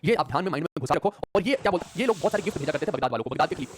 ये आप ध्यान में माइंड में घुसा रखो। और ये क्या बोलते हैं, ये लोग बहुत सारे गिफ्ट भेजा करते थे बगदाद वालों को, बगदाद के खलीफा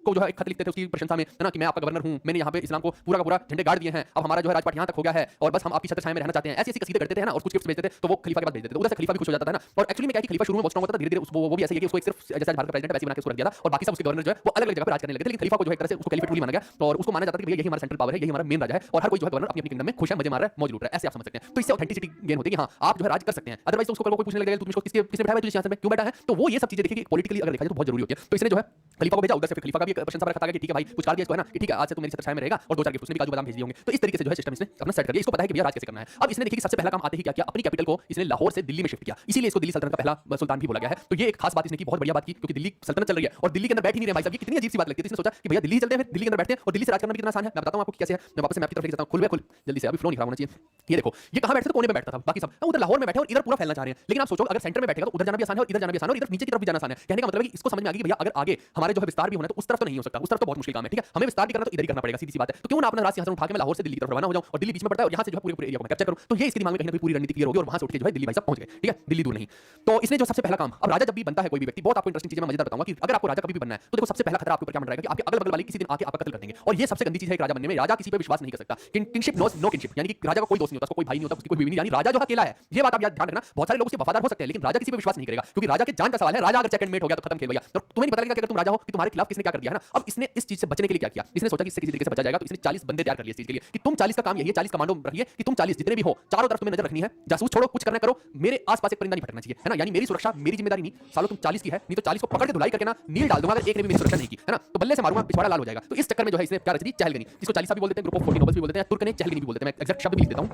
को जो है एक खत लिखते थे उसकी प्रशंसा में, है ना, कि मैं आपका गवर्नर हूं, मैंने यहाँ पे इस्लाम को पूरा का पूरा झंडे गाड़ दिए हैं, अब हमारा जो है राजपाट यहाँ तक हो गया है और बस हम आपकी छत्र छाया में रहना चाहते हैं। ऐसी ऐसी कसीदे करते थे ना, और कुछ गिफ्ट भेजते थे तो वो खलीफा के पास भेज देते थे, उधर से खलीफा भी खुश हो जाता था ना। और एक्चुअली में क्या है कि खलीफा शुरू में बहुत स्ट्रांग होता था, धीरे धीरे वो भी ऐसे ही कि उसको एक सिर्फ जैसा भारत का प्रेसिडेंट वैसे बना के उसको रख दिया था और बाकी सब उसके गवर्नर जो है वो अलग अलग जगह पर राज करने लगे थे। लेकिन खलीफा को जो है एक तरह से उसको कैलिफेट रूल माना गया और उसको माना जाता था कि भैया यही हमारा सेंट्रल पावर है, यही हमारा मेन राजा है और हर कोई जो है गवर्नर अपनी अपनी किंगडम में खुश है, मजे मार रहा है, मौज लूट रहा है, ऐसे आप समझ सकते हैं। तो इससे ऑथेंटिसिटी गेन होती है कि हाँ आप जो है राज कर सकते हैं। अदरवाइज तो उसको कोई पूछने लगेगा तुम इसको किसके किसने बैठाया है, तुझे सिंहासन में क्यों बैठा है, तो वो ये सब चीजें देखिए कि पॉलिटिकली अगर देखा जाए तो बहुत जरूरी होती है। तो इसने जो है खलीफा को भेजा, उधर से फिर खलीफा का भी प्रशंसा पर रखा था कि ठीक है भाई कुछ कर दिया इसको, है ना, कि ठीक है आज से तू मेरी छत्र छाया में रहेगा, और दो चार गिफ्ट उसने भी काजू बादाम भेज दिए होंगे। तो इस तरीके से जो है सिस्टम इसने अपना सेट कर दिया, इसको पता है कि भैया राज कैसे करना है। अब इसने देखिए कि सबसे पहला काम आते ही क्या किया, अपनी कैपिटल को इसने लाहौर से दिल्ली में शिफ्ट किया, इसीलिए इसको दिल्ली सल्तनत का पहला सुल्तान भी बोला गया है। तो ये एक खास बात इसने की, बहुत बढ़िया बात की, क्योंकि दिल्ली सल्तनत चल रही है और दिल्ली के अंदर बैठ ही नहीं रहे भाई साहब, ये कितनी अजीब सी बात लगती है। इसने सोचा कि भैया दिल्ली चलते हैं, फिर दिल्ली के अंदर बैठते हैं और दिल्ली से राज करना भी कितना आसान है। मैं बताता हूं आपको कैसे है, मैं वापस मैप की तरफ लेके जाता हूं, खुल जल्दी से, अभी फ्लो नहीं खराब होना चाहिए। ये देखो ये कहां बैठते थे, कोने में बैठता था, बाकी सब उधर लाहौर में बैठे और इधर पूरा फैलना चाह रहे हैं। लेकिन आप सोचो अगर सेंटर में बैठेगा तो उधर जाना भी आसान है और इधर जाना भी आसान है और इधर नीचे की तरफ भी जाना आसान है। कहने का मतलब है कि इसको समझ में आ गया कि भैया अगर आगे हमारे जो है विस्तार भी होना है तो उस तरफ तो नहीं हो सकता, उस तरफ तो बहुत मुश्किल काम है, ठीक है, हमें विस्तार भी करना तो इधर ही करना पड़ेगा, सीधी सी बात है। तो क्यों ना अपना राज सिंहासन उठा के मैं लाहौर से दिल्ली की तरफ रवाना हो जाऊं, और दिल्ली बीच में पड़ता है और यहां से जो है पूरे एरिया को मैं कैप्चर करूं। तो ये इसके दिमाग में कहीं ना कहीं पूरी रणनीति क्लियर होगी और वहां से उठ के जो है दिल्ली भाई साहब पहुंच गए, ठीक है, दिल्ली दूर नहीं। तो इसने जो सबसे पहला काम, अब राजा जब भी बनता है कोई भी व्यक्ति, बहुत आपको इंटरेस्टिंग चीजें मैं मजेदार बताऊंगा कि अगर आपको राजा कभी भी बनना है तो देखो सबसे पहला खतरा आपके ऊपर क्या मंडराएगा कि आपके अगल बगल वाले किसी दिन आके आपका कत्ल कर देंगे। और ये सबसे गंदी चीज है एक राजा बनने में, राजा किसी पे विश्वास नहीं कर सकता। किंगशिप नोस नो किंगशिप, यानी कि राजा का कोई दोस्त नहीं होता, उसको कोई भाई नहीं होता, उसकी कोई बीवी नहीं, यानी राजा जो अकेला है। ये बात आप याद ध्यान रखना, बहुत सारे लोग उसके वफादार हो सकते हैं लेकिन राजा किसी पे विश्वास नहीं करेगा, क्योंकि राजा के जान का सवाल है। राजा अगर सेकंड मेट हो गया तो खत्म खेल भैया। तो तुम्हें नहीं पता लगेगा कि अगर तुम राजा हो कि तुम्हारे खिलाफ किसने क्या कर दिया है ना। अब इसने इस चीज से बचने के लिए क्या किया, इसने सोचा कि इससे किसी तरीके से बचा जाएगा, तो इसने 40 बंदे तैयार कर लिए इस चीज के लिए कि तुम 40 का काम यही है, 40 कमांडो रखिए कि तुम 40 जितने भी हो चारों तरफ तुम्हें नजर रखनी है, जासूस छोड़ो कुछ करना करो, मेरे आसपास एक परिंदा नहीं भटकना चाहिए, है ना, यानी मेरी सुरक्षा मेरी जिम्मेदारी नहीं। सालों तुम 40 की है, नहीं तो 40 को पकड़ के धुलाई करके ना नील डाल दूंगा अगर एक ने भी मेरी सुरक्षा नहीं की, है ना, तो बल्ले से मारूंगा, पिछवाड़ा लाल हो जाएगा। तो इस चक्कर में जो है इसने क्या रच दी, चहलगनी, जिसको 40 भी बोलते हैं, ग्रुप ऑफ 40 नोबल्स भी बोलते हैं, तुर्कने चहलगनी भी बोलते हैं। मैं एग्जैक्ट शब्द भी लिख देता हूं,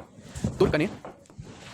तुर्कने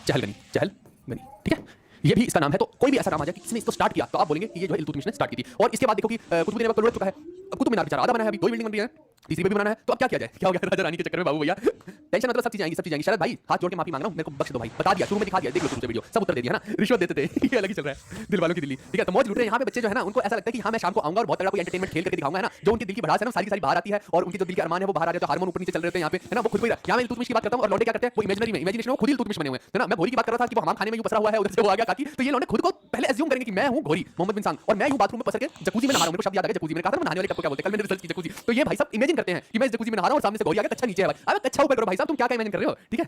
चहलगनी, चहलगनी, ठीक है, ये भी इसका नाम है। तो कोई भी ऐसा नाम आ जाए कि किसने इसको स्टार्ट किया तो आप बोलेंगे कि ये जो है इल्तुतमिश ने स्टार्ट की थी। और इसके बाद देखो कि कुतुबुद्दीन ऐबक तो लुढ़क चुका है, अब कुतुब मीनार बेचारा आधा बना है, अभी 2 बिल्डिंग बन रही है, तीसरी भी बनाना है, तो अब क्या किया जाए, क्या हो गया राजा रानी के चक्कर में बाबू भैया, टेंशन मतलब सब चीजें आएंगी, सब चीजें आएंगी। शरद भाई हाथ जोड़ के माफी मांग रहा हूं, मेरे को बख्श दो भाई, बता दिया शुरू में, दिखा दिया, देख लो शुरू से वीडियो, सब उत्तर दे दिया ना, रिश्वत देते थे, ये अलग ही चल रहा है दिल वालों की दिल्ली, ठीक है। तो मौज लूट रहे हैं यहाँ पे बच्चे जो है ना, उनको ऐसा लगता है कि हाँ मैं शाम को आऊंगा और बहुत तगड़ा कोई एंटरटेनमेंट खेल करके दिखाऊंगा, है ना, जो उनकी दिल की भड़ास है ना सारी बाहर आती है और उनकी जो दिल के अरमान है वो बाहर आ जाते हैं, हार्मोन ऊपर नीचे चल रहे हैं यहाँ पे, है ना, वो खुद को ही यहाँ मैं इल्तुतमिश की बात करता हूँ और लौंडे क्या करते हैं, वो इमेजिनरी में इमेजिनेशन में खुद ही इल्तुतमिश बने हुए हैं, है ना। मैं घोरी की बात कर रहा था कि वो हमाम खाने में यूं पसरा हुआ है, उधर से वो आ गया काकी, तो ये लौंडे खुद को पहले अज्यूम करेंगे कि मैं हूं घोरी मोहम्मद बिन सांग और मैं यूं बाथरूम में पसर के जकूजी में नहा रहा हूं, मेरे को शब्द याद आ गया जकूजी में, कहा था नहाने वाले टप को क्या बोलते हैं, कल मैंने रिसर्च की जकूजी। तो ये भाई सब इमेजिन करते हैं कि मैं इस जकूजी में नहा रहा हूं और सामने से घोरी आ गया, कच्चा नीचे है भाई, अब कच्चा ऊपर करो भाई साहब, तुम क्या इमेजिन कर रहे हो, ठीक है।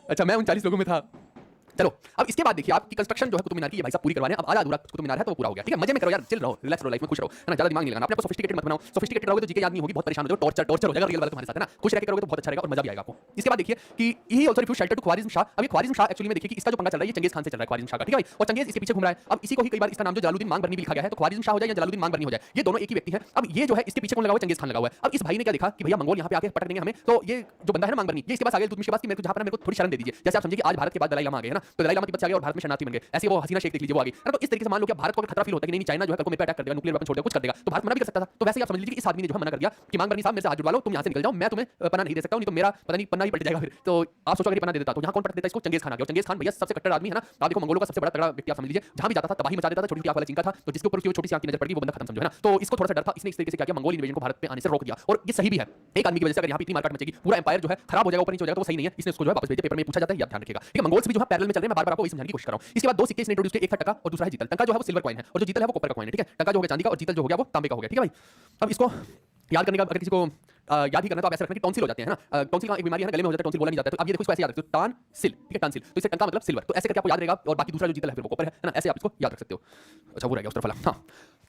अच्छा मैं उन 40 लोगों में था। चलो अब इसके बाद देखिए आपकी कंस्ट्रक्शन जो है कुतुब मीनार की, ये भाई साहब पूरी करवाने, अब आधा अधूरा कुतुब मीनार है तो वो पूरा हो गया, ठीक है। मजे में करो यार, चिल रहो, रिलैक्स रहो, लाइफ में खुश रहो, है ना, ज्यादा दिमाग नहीं लगाना, अपने को सोफिस्टिकेटेड मत बनाओ, सोफिस्टिकेटेड रहोगे तो जीके याद नहीं होगी, बहुत परेशान हो जाओगे, टॉर्चर हो जाएगा रियल वाला तुम्हारे साथ, है ना। खुश रह के करोगे तो बहुत अच्छा रहेगा और मजा भी आएगा आपको। इसके बाद देखिए कि he also refuse shelter to Khwarizm Shah. अब ये ख्वारिज़्म शाह एक्चुअली में देखिए कि इसका जो पंगा चल रहा है ये चंगेज खान से चल रहा है, ख्वारिज़्म शाह का, ठीक है भाई, और चंगेज इसके पीछे घूम रहा है। अब इसी को ही कई बार इसका नाम जो जलालुद्दीन मांग बरनी भी लिखा गया है, तो ख्वारिज़्म शाह हो जाए या जलालुद्दीन मांग बरनी हो जाए, ये दोनों एक ही व्यक्ति है। अब ये जो है इसके पीछे कौन लगा हुआ है, चंगेज खान लगा हुआ है। अब इस भाई ने क्या देखा कि भैया मंगोल यहाँ पे आके पटक देंगे हमें, तो ये जो बंदा है ना मांग बरनी, ये इसके पास आ गया इल्तुतमिश के पास कि मेरे को जहाँ पर मेरे को थोड़ी शरण दे दीजिए। जैसे आप समझिए कि आज भारत के बाद दलाई लामा आ गए, है ना, तो दलाई लामा तिब्बत से आ गए और भारत में शरणार्थी बन गए, ऐसे वो हसीना शेख देख लीजिए वो आ गई, है ना। तो इस तरीके से मान लो कि भारत को अगर खतरा फील होता है कि नहीं चाइना जो है कल को मेरे पे अटैक कर देगा, न्यूक्लियर वेपन छोड़ देगा, कुछ कर देगा, तो भारत मना भी कर सकता था। तो वैसे ही आप समझ लीजिए कि इस आदमी ने जो है मना कर दिया कि मांग बरनी साहब मेरे से हाथ जुड़वा लो, तुम यहाँ से निकल जाओ, मैं तुम्हें पना नहीं दे सकता हूं, नहीं तो मेरा पता नहीं पन्ना ही पलट जाएगा फिर। तो आप सोचो अगर ये पना दे देता तो यहाँ कौन पटक देता, इसको चंगेज खान आ गया। चंगेज खान भैया सबसे कट्टर आदमी है ना, आप देखो मंगोलों का सबसे बड़ा तगड़ा व्यक्ति आप समझ लीजिए, जहां भी जाता था तबाही मचा देता था, छोटी सी आंख वाला चिंका था, तो जिसके ऊपर उसकी छोटी सी आंख की नजर पड़ गई वो बंदा खत्म समझो, है ना। तो इसको थोड़ा सा डर था, इसने इस तरीके से क्या किया, मंगोल इन्वेजन को भारत पे आने से रोक दिया। और ये सही भी है, एक आदमी की वजह से अगर यहाँ पे इतनी मार्केट मचेगी, पूरा एम्पायर जो है खराब हो जाएगा, ऊपर नीचे हो जाएगा, तो वो सही नहीं है। इसने उसको जो है वापस भेज दिया, पेपर में पूछा जाता है, ये ध्यान रखिएगा, ठीक है। मंगोल्स भी जो है पैरेलल में चल रहे हैं, मैं बार-बार आपको वही समझाने की कोशिश कर रहा हूं। इसके बाद दो सिक्के इसने इंट्रोड्यूस किए, एक था टका और दूसरा है जीतल। टका जो है वो सिल्वर कॉइन है और जो जीतल है वो कॉपर का कॉइन है, ठीक है। टका जो हो गया चांदी का और जीतल जो हो गया वो तांबे का हो गया, ठीक है भाई। अब इसको याद करने का अगर किसी को याद ही करना तो आप ऐसे रखना कि टॉन्सिल हो जाते हैं, है ना, टॉन्सिल का एक बीमारी है ना, गले में हो जाता है, टॉन्सिल बोला नहीं जाता है। तो अब ये देखो इसको ऐसे याद रखते हो, टानसिल, ठीक है, टानसिल, तो इससे टंका मतलब सिल्वर, तो ऐसे करके आपको याद रहेगा और बाकी दूसरा जो जीतल है फिर वो कॉपर है ना, ऐसे आप इसको याद रख सकते हो। अच्छा वो रह गया उस तरफ वाला। हाँ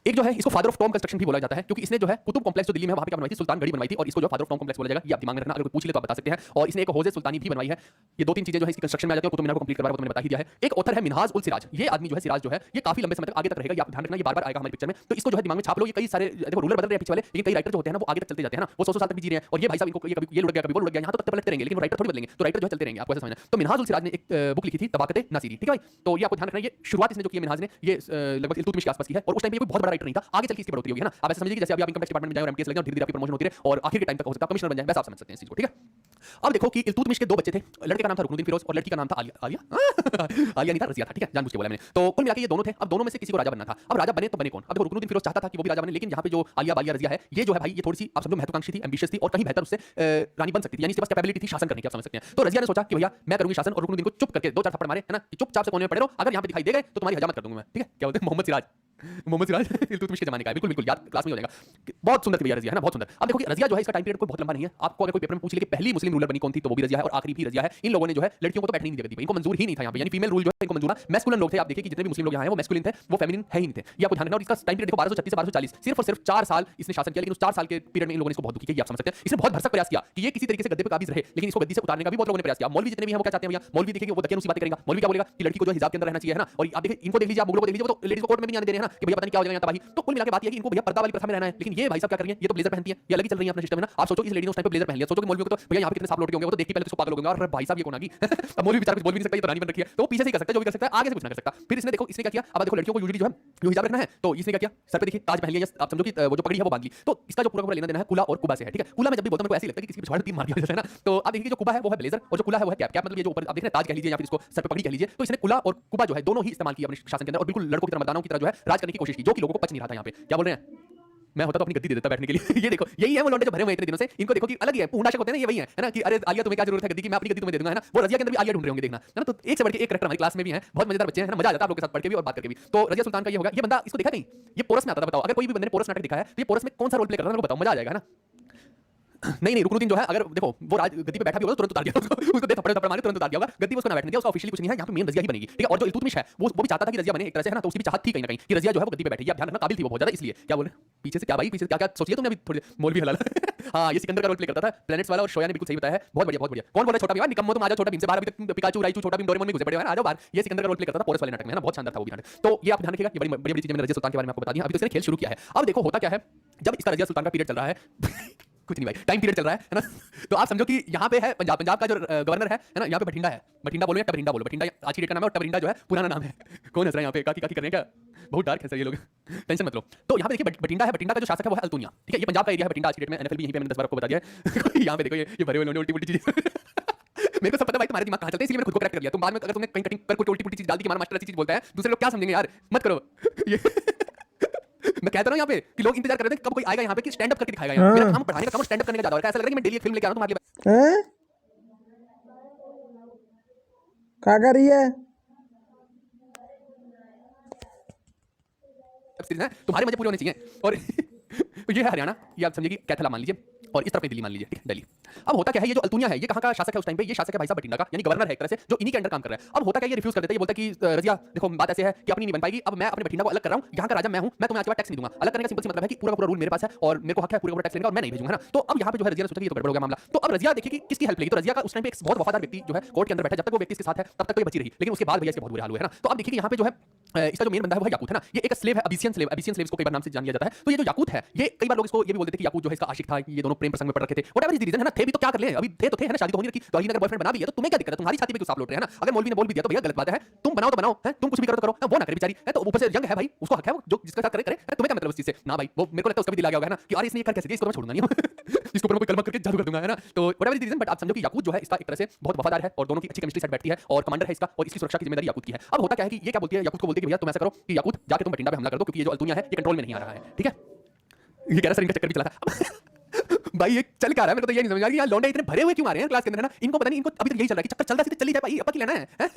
एक जो है इसको फादर ऑफ टॉम कंस्ट्रक्शन भी बोला जाता है, क्योंकि इसने जो है कुतुब कॉम्प्लेक्स जो दिल्ली में वहां पे क्या बनवाई थी, सुल्तान गढ़ी बनवाई थी, और इसको जो फादर ऑफ टॉम कॉम्प्लेक्स बोला जाएगा, ये आप दिमाग में रखना, अगर कोई पूछ ले तो आप बता सकते हैं। और इसने एक हौजे सुल्तानी भी बनवाई है। ये दो तीन चीजें जो है इसकी कंस्ट्रक्शन में आ जाती है, कुतुब मीनार को कंप्लीट करवा रहा है, तो मैंने बता ही दिया है। एक ऑथर है मिनहाज उल सिराज, ये आदमी जो है सिराज जो है ये काफी लंबे समय तक आगे तक रहेगा, ये आप ध्यान रखना, ये बार-बार आएगा हमारी पिक्चर में, तो इसको जो है दिमाग में छाप लो। ये कई सारे देखो रूलर बदल रहे हैं पीछे वाले, लेकिन कई राइटर जो होते हैं ना वो आगे तक चलते जाते हैं ना, वो 100 साल तक भी जी रहे हैं, और ये भाई साहब इनको ये कभी ये लुट गया, कभी वो लुट गया, यहाँ तो तब पलटते रहेंगे, लेकिन वो राइटर थोड़ी बदलेंगे, तो राइटर जो है चलते रहेंगे, आपको ऐसा समझना है। तो मिनहाज उल सिराज ने एक बुक लिखी थी तबाकत नासिरी, ठीक है भाई, तो ये आपको ध्यान रखना, ये शुरुआत इसने जो की मिनहाज ने ये लगभग इल्तुतमिश के आसपास की है, और उस टाइम पे ये कोई बहुत बड़ा राइटर नहीं था, आगे चल के इसकी बढ़ोतरी होगी, है ना। आप ऐसे समझिए कि जैसे अभी आप इनकम टैक्स डिपार्टमेंट में जाए और एमटीएस लग जाए, धीरे-धीरे आपकी प्रमोशन होती रहे और आखिर के टाइम तक हो सकता है कमिश्नर बन जाए, वैसा आप समझ सकते हैं इस चीज को, ठीक है। अब देखो कि इल्तुतमिश के दो बच्चे थे, लड़के का नाम था रुकनुद्दीन फिरोज और लड़की का नाम था आलिया। आलिया आलिया नहीं था, रजिया था, ठीक है, जानबूझ के बोला मैंने। तो कुल मिला के ये दोनों थे। अब दोनों में से किसी को राजा बनना था। अब राजा बने तो बने कौन? अब देखो रुकनुद्दीन फिरोज चाहता था कि वो भी राजा बने, लेकिन यहाँ पे जो आलिया बालिया रजिया है, ये जो है भाई, ये थोड़ी सी आप समझो महत्वाकांक्षी थी, एम्बिशियस थी और कहीं बेहतर उससे रानी बन सकती थी, यानी इसके पास कैपेबिलिटी थी शासन करने की, आप समझ सकते हैं। तो रजिया ने सोचा कि भैया मैं करूंगी शासन, और रुकनुद्दीन को चुप करके दो चार थप्पड़ मारे, है ना, कि चुपचाप से कोने में पड़े रहो, अगर यहाँ पे दिखाई दे गए तो तुम्हारी हजामत कर दूंगा मैं, ठीक है। क्या बोलते हैं, मोहम्मद सिराज, मोहम्मद सिराज इल्तुतमिश के जमाने का है, बिल्कुल बिल्कुल याद क्लास में हो जाएगा। बहुत सुंदर थी भैया रजिया, है ना, बहुत सुंदर। अब देखो कि रजिया जो है इसका टाइम पीरियड कोई बहुत लंबा नहीं है। आपको अगर कोई पेपर में पूछ ले कि पहली मुस्लिम रूलर बनी कौन थी, तो वो भी रजिया है और आखिरी भी रजिया है। इन लोगों ने जो है लड़कियों को तो बैठने नहीं दिया दी, इनको मंजूर ही नहीं था यहाँ पे, यानी फीमेल रूल जो है इनको मंजूर ना, मैस्कुलिन लोग थे। आप देखिए कि जितने भी मुस्लिम लोग यहाँ हैं वो मैस्कुलिन थे, वो फेमिनिन है ही नहीं थे। ये आपको ध्यान रखना। और इसका टाइम पीरियड देखो 1236 से 1240, सिर्फ और सिर्फ 4 साल इसने शासन किया, लेकिन उस 4 साल के पीरियड में इन लोगों ने इसको बहुत दुखी किया, आप समझ सकते हैं। इसने बहुत भरसक प्रयास किया कि ये किसी तरीके से गद्दे पे काबिज रहे, लेकिन इसको गद्दी से उतारने का भी बहुत लोगों ने प्रयास किया। मौलवी जितने भी हैं वो क्या चाहते हैं भैया, मौलवी देखेंगे वो दकियानुसी बातें करेगा। मौलवी क्या बोलेगा कि लड़की को जो हिजाब के अंदर रहना चाहिए, है ना। और आप देखिए इनको देख लीजिए, आप मुगलों को देख लीजिए, वो तो लेडीज को कोर्ट में भी नहीं आने दे रहे हैं ना, कि भैया पता नहीं क्या हो जाएगा यहाँ तबाही। तो कुल मिला के बात ये है कि इनको भैया पर्दा वाली प्रथा में रहना है, लेकिन ये भाई साहब क्या कर रही है, ये तो ब्लेजर पहनती है, ये अलग ही चल रही है अपने सिस्टम में ना। आप सोचो इस लेडी ने उस टाइम पे ब्लेजर पहन लिया, सोचो कि मौलवियों को तो भैया यहाँ पे कितने साफ लौटे होंगे, वो तो देख के पहले तो पागल हो गए, और भाई साहब ये कौन आ गई। अब मौलवी बेचारा कुछ बोल भी नहीं सकता, ये तो रानी बन रखी है, तो वो पीछे से ही कर सकता है, जो भी कर सकता है, आगे से कुछ ना कर सकता। फिर इसने देखो इसने क्या किया, अब देखो लड़कियों को यूजुअली जो है जो हिजाब रखना है, तो इसने क्या किया, सर पे देखिए ताज पहन लिया, आप समझो कि वो जो पगड़ी है वो बांध ली। तो इसका जो पूरा लेना देना है कुला और कुबा से है, ठीक है। कुला में जब भी बोलता हूं मेरे को ऐसे ही लगता है कि किसी की पिछवाड़ तीन मार दिया जैसे, है ना। तो आप देखिए जो कुबा है वो है ब्लेजर, और जो कुला है वो है कैप। कैप मतलब ये जो ऊपर आप देख रहे हैं ताज कह लीजिए या फिर इसको सर पे पगड़ी कह लीजिए। तो इसने कुला और कुबा जो है दोनों ही इस्तेमाल किया अपने शासन के अंदर, और बिल्कुल लड़कों की तरह मर्दानों की तरह जो है राज करने की कोशिश की, जो कि लोगों को पच नहीं रहा था। यहाँ पे क्या बोल रहे हैं, मैं होता तो अपनी गद्दी दे देता बैठने के लिए। ये देखो यही है वो लौंडे जो भरे हुए इतने दिनों से, इनको देखो कि अलग ही है, पूर्णाशक होते हैं ना, ये वही है ना, कि अरे आलिया तुम्हें क्या जरूरत है गद्दी की, मैं अपनी गद्दी तुम्हें दे दूंगा, है ना। वो रजिया के अंदर भी आलिया ढूंढ रहे होंगे, देखना, है ना। तो एक से बढ़ के एक कैरेक्टर हमारी क्लास में भी है, बहुत मजेदार बच्चे हैं, है ना, मजा आ जाता है आप लोगों के साथ पढ़ के भी और बात करके भी। तो रजिया सुल्तान का ये होगा, ये बंदा इसको देखा कहीं, ये पोरस में आता था, बताओ अगर कोई भी बंदे ने पोरस नाटक दिखा है तो ये पोरस में कौन सा रोल प्ले कर रहा है, मेरे को बताओ, मजा आ जाएगा, है ना। नहीं नहीं, रुकनुद्दीन जो है अगर देखो वो राज गद्दी पे बैठा भी होगा तुरंत उतार दिया उसको दे थप्पड़ थप्पड़ मारे तुरंत उतार दिया होगा, गद्दी पे उसको ना बैठने दिया, उसका ऑफिशियली कुछ नहीं है, यहाँ पे मेन रजिया ही बनेगी, ठीक है। और जो इल्तुतमिश है वो भी चाहता था कि रजिया बने एक तरह से, है ना। तो उसकी भी चाहत थी कहीं ना कहीं कि रजिया जो है वो गद्दी पे बैठेगी, आप ध्यान रखना, काबिल थी वो बहुत ज्यादा, इसलिए। क्या बोले पीछे से, क्या भाई पीछे से क्या क्या सोचिए तुमने अभी थोड़ी मौलवी हलाल। हाँ, ये सिकंदर का रोल प्ले करता था, प्लैनेट्स वाला, और शोया ने बिल्कुल सही बताया है, बहुत बढ़िया बहुत बढ़िया। कौन बोला छोटा भीम, निकम्मो तुम आ जाओ, छोटा भीम से बाहर अभी तक पिकाचू राइचू छोटा भीम डोरेमोन में घुसे पड़े हो, आ जाओ बाहर। ये सिकंदर का रोल प्ले करता था पोरस वाले नाटक में, है ना, बहुत शानदार था वो भी नाटक। तो ये आप ध्यान रखिएगा, ये बड़ी बड़ी चीज मैंने रजिया सुल्तान के बारे में आपको बता दिया। अभी तो इसने खेल शुरू किया है। अब देखो होता क्या है, जब इसका रजिया सुल्तान का पीरियड चल रहा है कुछ नहीं भाई, टाइम पीरियड चल रहा है ना। तो आप समझो कि यहाँ पे है पंजाब, पंजाब का जो गवर्नर है ना, यहाँ पे बठिंडा है, बठिंडा बोलो या टबरिंडा बोलो, बठिंडा आज की डेट का नाम है और टबरिंडा जो है पुराना नाम है। कौन हंस रहा है यहाँ पे, काकी काकी कर रहे हैं क्या, बहुत डार्क है सर ये लोग, टेंशन मत लो। तो यहाँ पे देखिए बठिंडा है, बठिंडा का जो शासक है वो है अल्तुनिया, ठीक है। ये पंजाब का एरिया है बठिंडा आज की डेट में, एनएफएल भी यहीं पे मैंने 10 बार आपको बता दिया है। यहाँ पे देखो ये भरे हुए उल्टी पुल्टी चीजें। मेरे को सब पता भाई तुम्हारे दिमाग कहाँ चलते हैं, इसलिए मैंने खुद को करेक्ट कर लिया। तुम बाद में अगर तुमने कहीं कटिंग कर कोई उल्टी पुल्टी चीज डाल दी कि हमारा मास्टर ऐसी चीज बोलता है, दूसरे लोग क्या समझेंगे यार, मत करो ये। मैं कहता हूं यहाँ पे कि लोग इंतजार कर रहे थे कब कोई आएगा यहाँ पे कि स्टैंड अप करके दिखाएगा। यहाँ मेरा काम पढ़ाने का काम स्टैंड अप करने का ज्यादा है, ऐसा लग रहा है कि मैं डेली एक फिल्म लेके आ रहा हूं तुम्हारे लिए। क्या कर रही है? सीरीज है, तुम्हारे मजे पूरे होने चाहिए। और ये है हरियाणा, ये आप समझिए कि कैथल मान लीजिए, और इस तरफ दिल्ली मान लीजिए, ठीक है, दिल्ली। अब होता क्या है, ये जो अल्तुनिया है ये कहाँ का शासक है उस टाइम पे, ये शासक है भाई साहब बठिंडा का, यानी गवर्नर है एक तरह से, जो इन्हीं के अंडर काम कर रहा है। अब होता क्या, ये रिफ्यूज कर देता है, ये बोलता है कि रजिया देखो बात ऐसे है कि अपनी नहीं बन पाएगी, अब मैं अपने बठिंडा को अलग कर रहा हूँ, यहाँ का राजा मैं हूँ, मैं तुम्हें आज के बाद टैक्स नहीं दूंगा। अलग करने का सिंपल सी मतलब है कि पूरा पूरा रूल मेरे पास है और मेरे को हक है पूरा पूरा टैक्स लेने का, और मैं नहीं भेजूंगा, है ना। तो अब यहाँ पे जो है रजिया ने सोचा कि ये तो गड़बड़ हो गया मामला। तो अब रजिया देखिए कि किसकी हेल्प लेगी, तो रजिया का उस टाइम पे एक बहुत वफादार व्यक्ति जो है कोर्ट के अंदर बैठा, जब तक वो व्यक्ति इसके साथ है तब तक तो ये बची रही, लेकिन उसके बाद भैया इसके बहुत बुरे हाल हुए, है ना। तो अब देखिए कि यहाँ पे जो है इसका जो मेन बंदा है वो है याकूत, है ना। ये एक स्लेव है, अबिसियन स्लेव, अबिसियन स्लेव्स को कई बार नाम से जान लिया जाता है। तो ये जो याकूत है, ये कई बार लोग इसको ये भी बोलते थे कि याकूत जो है इसका आशिक था, ये दोनों प्रेम प्रसंग में पड़ रखे थे, व्हाटएवर इज द रीजन, है ना। थे भी तो क्या कर ले, अभी थे तो थे, है ना, शादी तो हो नहीं रखी, तो अगर बॉयफ्रेंड बना भी है तो तुम्हें क्या दिक्कत है, तुम्हारी छाती पे क्यों सांप लौट रहे हैं, है ना। अगर मौलवी ने बोल भी दिया तो भैया गलत बात है, तुम बनाओ तो बनाओ, है, तुम कुछ भी करो तो करो, वो ना करे बेचारी, है। तो ऊपर से यंग है भाई, उसको हक है, वो जो जिसका साथ करे करे, तुम्हें क्या मतलब उस चीज से ना भाई। वो मेरे को लगता है उसका भी दिल आ गया होगा, है ना, कि यार इसने ये कर कैसे दिया, इसको मैं छोड़ूंगा नहीं, इसके ऊपर मैं कोई कलमा करके जादू कर दूंगा, है ना। तो whatever is the reason, but आप समझो कि याकूत जो है इसका एक तरह से बहुत वफादार है और दोनों की अच्छी केमिस्ट्री सेट बैठती है, और कमांडर है इसका, और इसकी सुरक्षा की जिम्मेदारी याकूत की है। अब होता क्या है कि ये क्या बोलती है, याकूत को बोलती है कि भैया तुम ऐसा करो कि याकूत जाके तुम बठिंडा पे हमला कर दो, क्योंकि ये जो अल्तुनिया है ये कंट्रोल में नहीं आ रहा है, ठीक है। ये कह रहा सर इनका चक्कर भी चला था। भाई ये चल क्या रहा है, मेरे को तो ये नहीं समझ आ रहा यार लौंडे इतने भरे हुए क्यों आ रहे हैं क्लास के अंदर, है ना। इनको पता नहीं, इनको अभी तक यही चल रहा है कि चक्कर चलता है चल ही जाए भाई, अब की लेना है।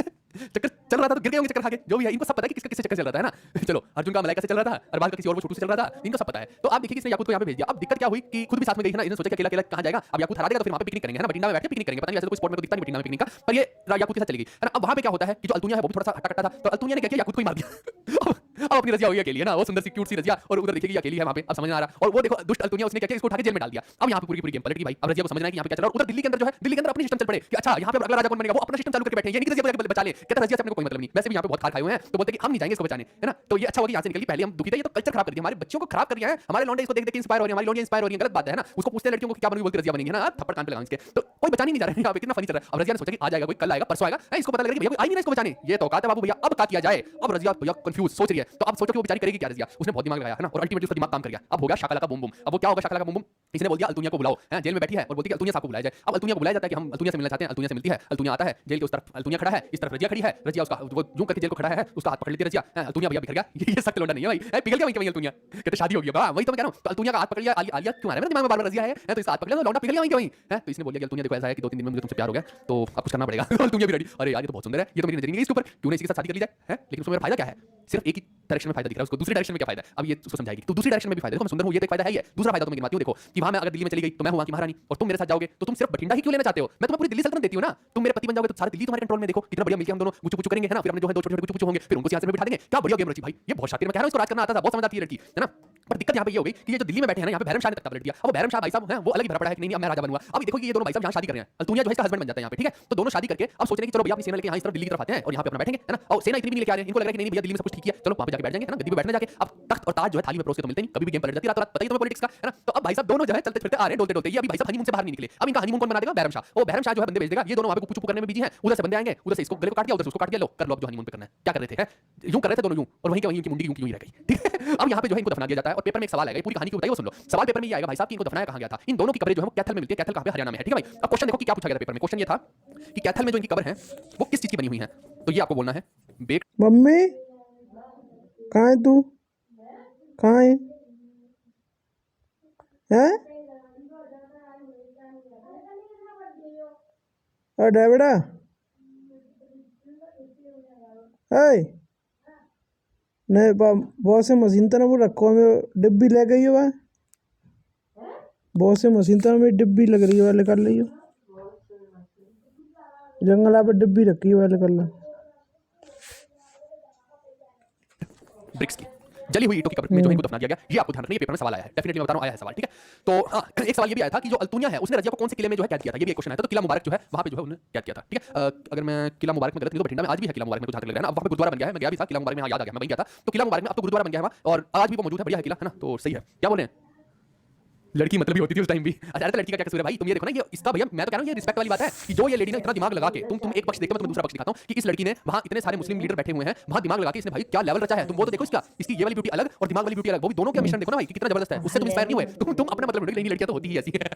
चक्कर चल रहा था तो गिर गए होंगे चक्कर खा के, जो भी है इनको सब पता है कि किसका किससे चक्कर चल रहा था, है ना। चलो अर्जुन का मलाइका से चल रहा था, अरबाज का किसी और वो छोटू से चल रहा था, इनको सब पता है। तो आप देखिए किसने याकूत को यहाँ पे भेज दिया। अब दिक्कत क्या हुई कि खुद भी साथ में गई है ना, इन्होंने सोचा कि अकेला अकेला कहाँ जाएगा, अब याकूत हरा देगा तो फिर वहाँ पे पिकनिक करेंगे, है ना, बठिंडा में बैठ के पिकनिक करेंगे। पता नहीं ऐसे कोई स्पॉट में तो दिखता नहीं बठिंडा में पिकनिक का, पर ये याकूत के साथ चली गई, है ना। अब वहाँ पे क्या होता है कि जो अल्तुनिया है वो भी थोड़ा सा हट्टा कट्टा था, तो अल्तुनिया ने क्या किया, याकूत को ही मार दिया। अब अपनी रजिया हुई अकेली, है ना, वो सुंदर सी क्यूट सी रजिया, और उधर देखिए अकेली है वहाँ पे, अब समझ में आ रहा। और वो देखो दुष्ट अल्तुनिया उसने क्या किया, इसको उठा के जेल में डाल दिया। अब यहाँ पे पूरी पूरी गेम पलट गई भाई, अब रजिया को समझना है कि यहाँ पे क्या चल रहा है। और उधर दिल्ली के अंदर जो है, दिल्ली के अंदर अपनी सिस्टम चल पड़े कि अच्छा यहाँ पे अगला राजा कौन बनेगा, वो अपना सिस्टम चालू करके बैठे हैं, ये नहीं रजिया को बचा ले, कहता रजिया से अपने को कोई मतलब नहीं, वैसे भी यहाँ पे बहुत खार खाए हुए हैं, तो बोलते कि हम नहीं जाएंगे इसको बचाने, है ना। तो ये अच्छा हुआ कि यहाँ से निकल गई, पहले हम दुखी थे, ये तो कल्चर खराब कर दिया, हमारे बच्चों को खराब कर दिया है, हमारे लौंडे इसको देख देख के इंस्पायर हो रहे हैं, हमारी लौंडियां इंस्पायर हो रही है, गलत बात है ना। उसको पूछते हैं लड़कियों को क्या बनोगी, बोलती रजिया बनेंगी, है ना, थप्पड़ कान पे लगाओ इसके। तो कोई बचाने नहीं जा रहा है, यहाँ पे कितना फनी चल रहा है। अब रजिया ने सोचा कि आ जाएगा कोई, कल आएगा परसों आएगा, इसको पता लगा कि भैया कोई आई नहीं इसको बचाने, ये तो औकात है बाबू भैया, अब क्या किया जाए। अब रजिया भैया कंफ्यूज सोच रही है, तो अब सोचो कि वो बेचारी करेगी क्या रजिया, उसने बहुत दिमाग लगाया, है ना, और अल्टीमेटली उसका दिमाग काम कर गया। अब होगा शाकाला का बूम बूम। अब वो क्या होगा शाकाला का बूम बूम, इसने बोल दिया अल्तुनिया को बुलाओ, जेल में बैठी है और बोलती है अल्तुनिया साहब को बुलाया जाए। अब अल्तुनिया को बुलाया जाता है कि हम अल्तुनिया से मिलना चाहते हैं। अल्तुनिया से मिलती है, अल्तुनिया आता है, जेल के उस तरफ अल्तुनिया खड़ा है, इस तरफ रजिया खड़ी है। रजिया उसका वो यूं करके जेल को खड़ा है, उसका हाथ पकड़ लेती है रजिया। अल्तुनिया भैया बिखर गया, ये सख्त लौंडा नहीं है भाई, पिघल गया वहीं अल्तुनिया, कहते शादी हो गई। हां वही तो मैं कह रहा हूं। तो अल्तुनिया का हाथ पकड़ लिया, आलिया क्यों आ रहा है मेरे दिमाग में बार-बार रजिया है, तो इसका हाथ पकड़ लिया, लौंडा पिघल गया वहीं के वहीं है। तो इसने बोल दिया कि अल्तुनिया देखो ऐसा है कि 2-3 दिन में मुझे तुमसे प्यार हो गया, तो अब कुछ करना पड़ेगा। अल्तुनिया भी रेडी, अरे यार ये तो बहुत सुंदर है, ये तो मेरी नजर नहीं गई इसके ऊपर, क्यों नहीं इसके साथ शादी कर ली जाए, है? लेकिन उसमें मेरा फायदा क्या है? सिर्फ एक ही डायरेक्शन में फायदा दिख रहा है उसको, दूसरी डायरेक्शन में क्या फायदा है? अब ये उसको समझाएगी। तो दूसरी डायरेक्शन में भी फायदा, देखो मैं सुंदर हूं ये तो एक फायदा है ही है। दूसरा फायदा तो मैं गिनवाती हूं, देखो कि वहां मैं अगर दिल्ली में चली गई तो मैं हूं वहां की महारानी और तुम मेरे साथ जाओगे तो तुम सिर्फ बठिंडा ही क्यों लेना चाहते हो? मैं तुम्हें पूरी दिल्ली सल्तनत देती हूं ना। तुम मेरे पति बन जाओगे तो सारी दिल्ली तुम्हारे कंट्रोल में। देखो कितना बढ़िया मिलके हम दोनों गुचु-गुचु करेंगे, है ना? फिर हमने जो है दो छोटे-छोटे गुचु-गुचु होंगे, फिर उनको सियासत में बिठा देंगे। क्या बढ़िया गेम रची भाई, ये बहुत शातिर। मैं कह रहा हूं इसको राज करना आता था, बहुत समझदार थी ये लड़की, है ना? पर दिक्कत यहाँ पे ये हो गई कि ये जो दिल्ली में बैठे हैं ना, यहाँ पे बैरम शाह ने तख्ता पलट दिया। अब वो बैरम शाह भाई साहब हैं, वो अलग ही भरा पड़ा है कि नहीं अब मैं राजा बनूंगा। अब देखो कि ये दोनों भाई साहब यहाँ शादी कर रहे हैं, अल्तुनिया जो है इसका हस्बैंड बन जाता है यहाँ पे, ठीक है? तो दोनों शादी करके अब सोच रहे हैं कि चलो भैया अपनी सेना लेके यहाँ इस तरफ दिल्ली की तरफ आते हैं और यहाँ पे अपना बैठेंगे, है ना? और सेना इतनी भी नहीं लेके आ रहे हैं, इनको लग रहा है कि नहीं भैया दिल्ली में सब कुछ ठीक ही है, चलो वहाँ पे जाके बैठ जाएंगे, है ना? गद्दी पे बैठने जाके अब तख्त और ताज जो है थाली में परोस के तो मिलते नहीं, कभी भी गेम पलट जाती है रातों रात, पता ही तुम्हें पॉलिटिक्स का, है ना? तो अब भाई साहब दोनों जो है चलते फिरते आ रहे हैं, डोलते-डोलते। ये अभी भाई साहब हनीमून से बाहर नहीं निकले। अब इनका हनीमून कौन बना देगा? बैरम शाह। वो बैरम शाह जो है बंदे भेज देगा, ये दोनों वहाँ पे कुछ करने में बिजी हैं, उधर से बंदे आएंगे, उधर से इसको गले को काट दिया, उधर से उसको काट दिया, लो कर लो अब जो हनीमून पे करना है। क्या कर रहे थे, हैं? यूं कर रहे थे दोनों यूं, और वहीं के वहीं इनकी मुंडी यूं की यूं ही रह गई, ठीक है? अब यहाँ पे जो है इनको दफना दिया जाता है और पेपर में एक सवाल आएगा, पूरी कहानी क्यों बताइए वो सुन लो। सवाल पेपर में ये आएगा भाई साहब कि इनको दफनाया कहाँ गया था। इन दोनों की कब्रें जो है वो कैथल में मिलती है, कैथल कहाँ पे? हरियाणा में है, ठीक है भाई? अब क्वेश्चन देखो कि क्या पूछा गया था पेपर में। क्वेश्चन ये था कि कैथल में जो इनकी कब्र है वो किस चीज की बनी हुई है, तो ये आपको बोलना है। बेक मम्मी कहाँ है तू? कहाँ है? हैं? डेविडा है नहीं बहुत से मशीन तरह वो रखो में डिब्बी ले गई हो, बहुत से मशीन तरह में डिब्बी लग रही है वाले कर ली हो, जंगला पे डिब्बी रखी है वाले कर लो। ब्रिक्स की जली हुई ईंटों की कब्र में जो है इनको दफना दिया गया। ये आपको ध्यान रखना, ये पेपर में सवाल आया है, डेफिनेटली मैं बता रहा हूं आया है सवाल, ठीक है? तो एक सवाल ये भी आया था कि जो अल्तुनिया है उसने रजिया को कौन से किले में जो है कैद किया था, ये भी एक क्वेश्चन आया था। तो किला मुबारक जो है वहां पे जो है उन्होंने कैद किया था, ठीक है? अगर मैं किला मुबारक में गलत नहीं तो बठिंडा में आज भी है किला मुबारक में, तो जहां तक लग रहा है ना, अब वहां पे गुरुद्वारा बन गया है। मैं गया भी था किला मुबारक में, हाँ याद आ गया, मैं वहीं गया था। तो किला मुबारक में अब तो गुरुद्वारा बन गया है वहां और आज भी वो मौजूद है, बढ़िया है किला, है ना? तो सही है। क्या बोल रहे हैं? लड़की मतलब ही होती थी उस टाइम भी। अच्छा तो लड़की का क्या कसूर है भाई? तुम ये देखो ना, ये इसका भैया मैं तो कह रहा हूं ये रिस्पेक्ट वाली बात है कि जो ये लेडी ने इतना दिमाग लगा के, तुम एक पक्ष देखते हो मैं तुम्हें दूसरा पक्ष दिखाता हूं कि इस लड़की ने वहां इतने सारे मुस्लिम लीडर बैठे हुए हैं, वहां दिमाग लगा के इसने भाई क्या लेवल रचा है। तुम वो तो देखो इसका, इसकी ये वाली ब्यूटी अलग और दिमाग वाली ब्यूटी अलग, वो भी दोनों का मिश्रण देखो ना भाई कि कितना जबरदस्त है। उससे तुम इंस्पायर नहीं हुए, तुम अपना मतलब ढूंढो, नहीं लड़कियां तो होती ही ऐसी है।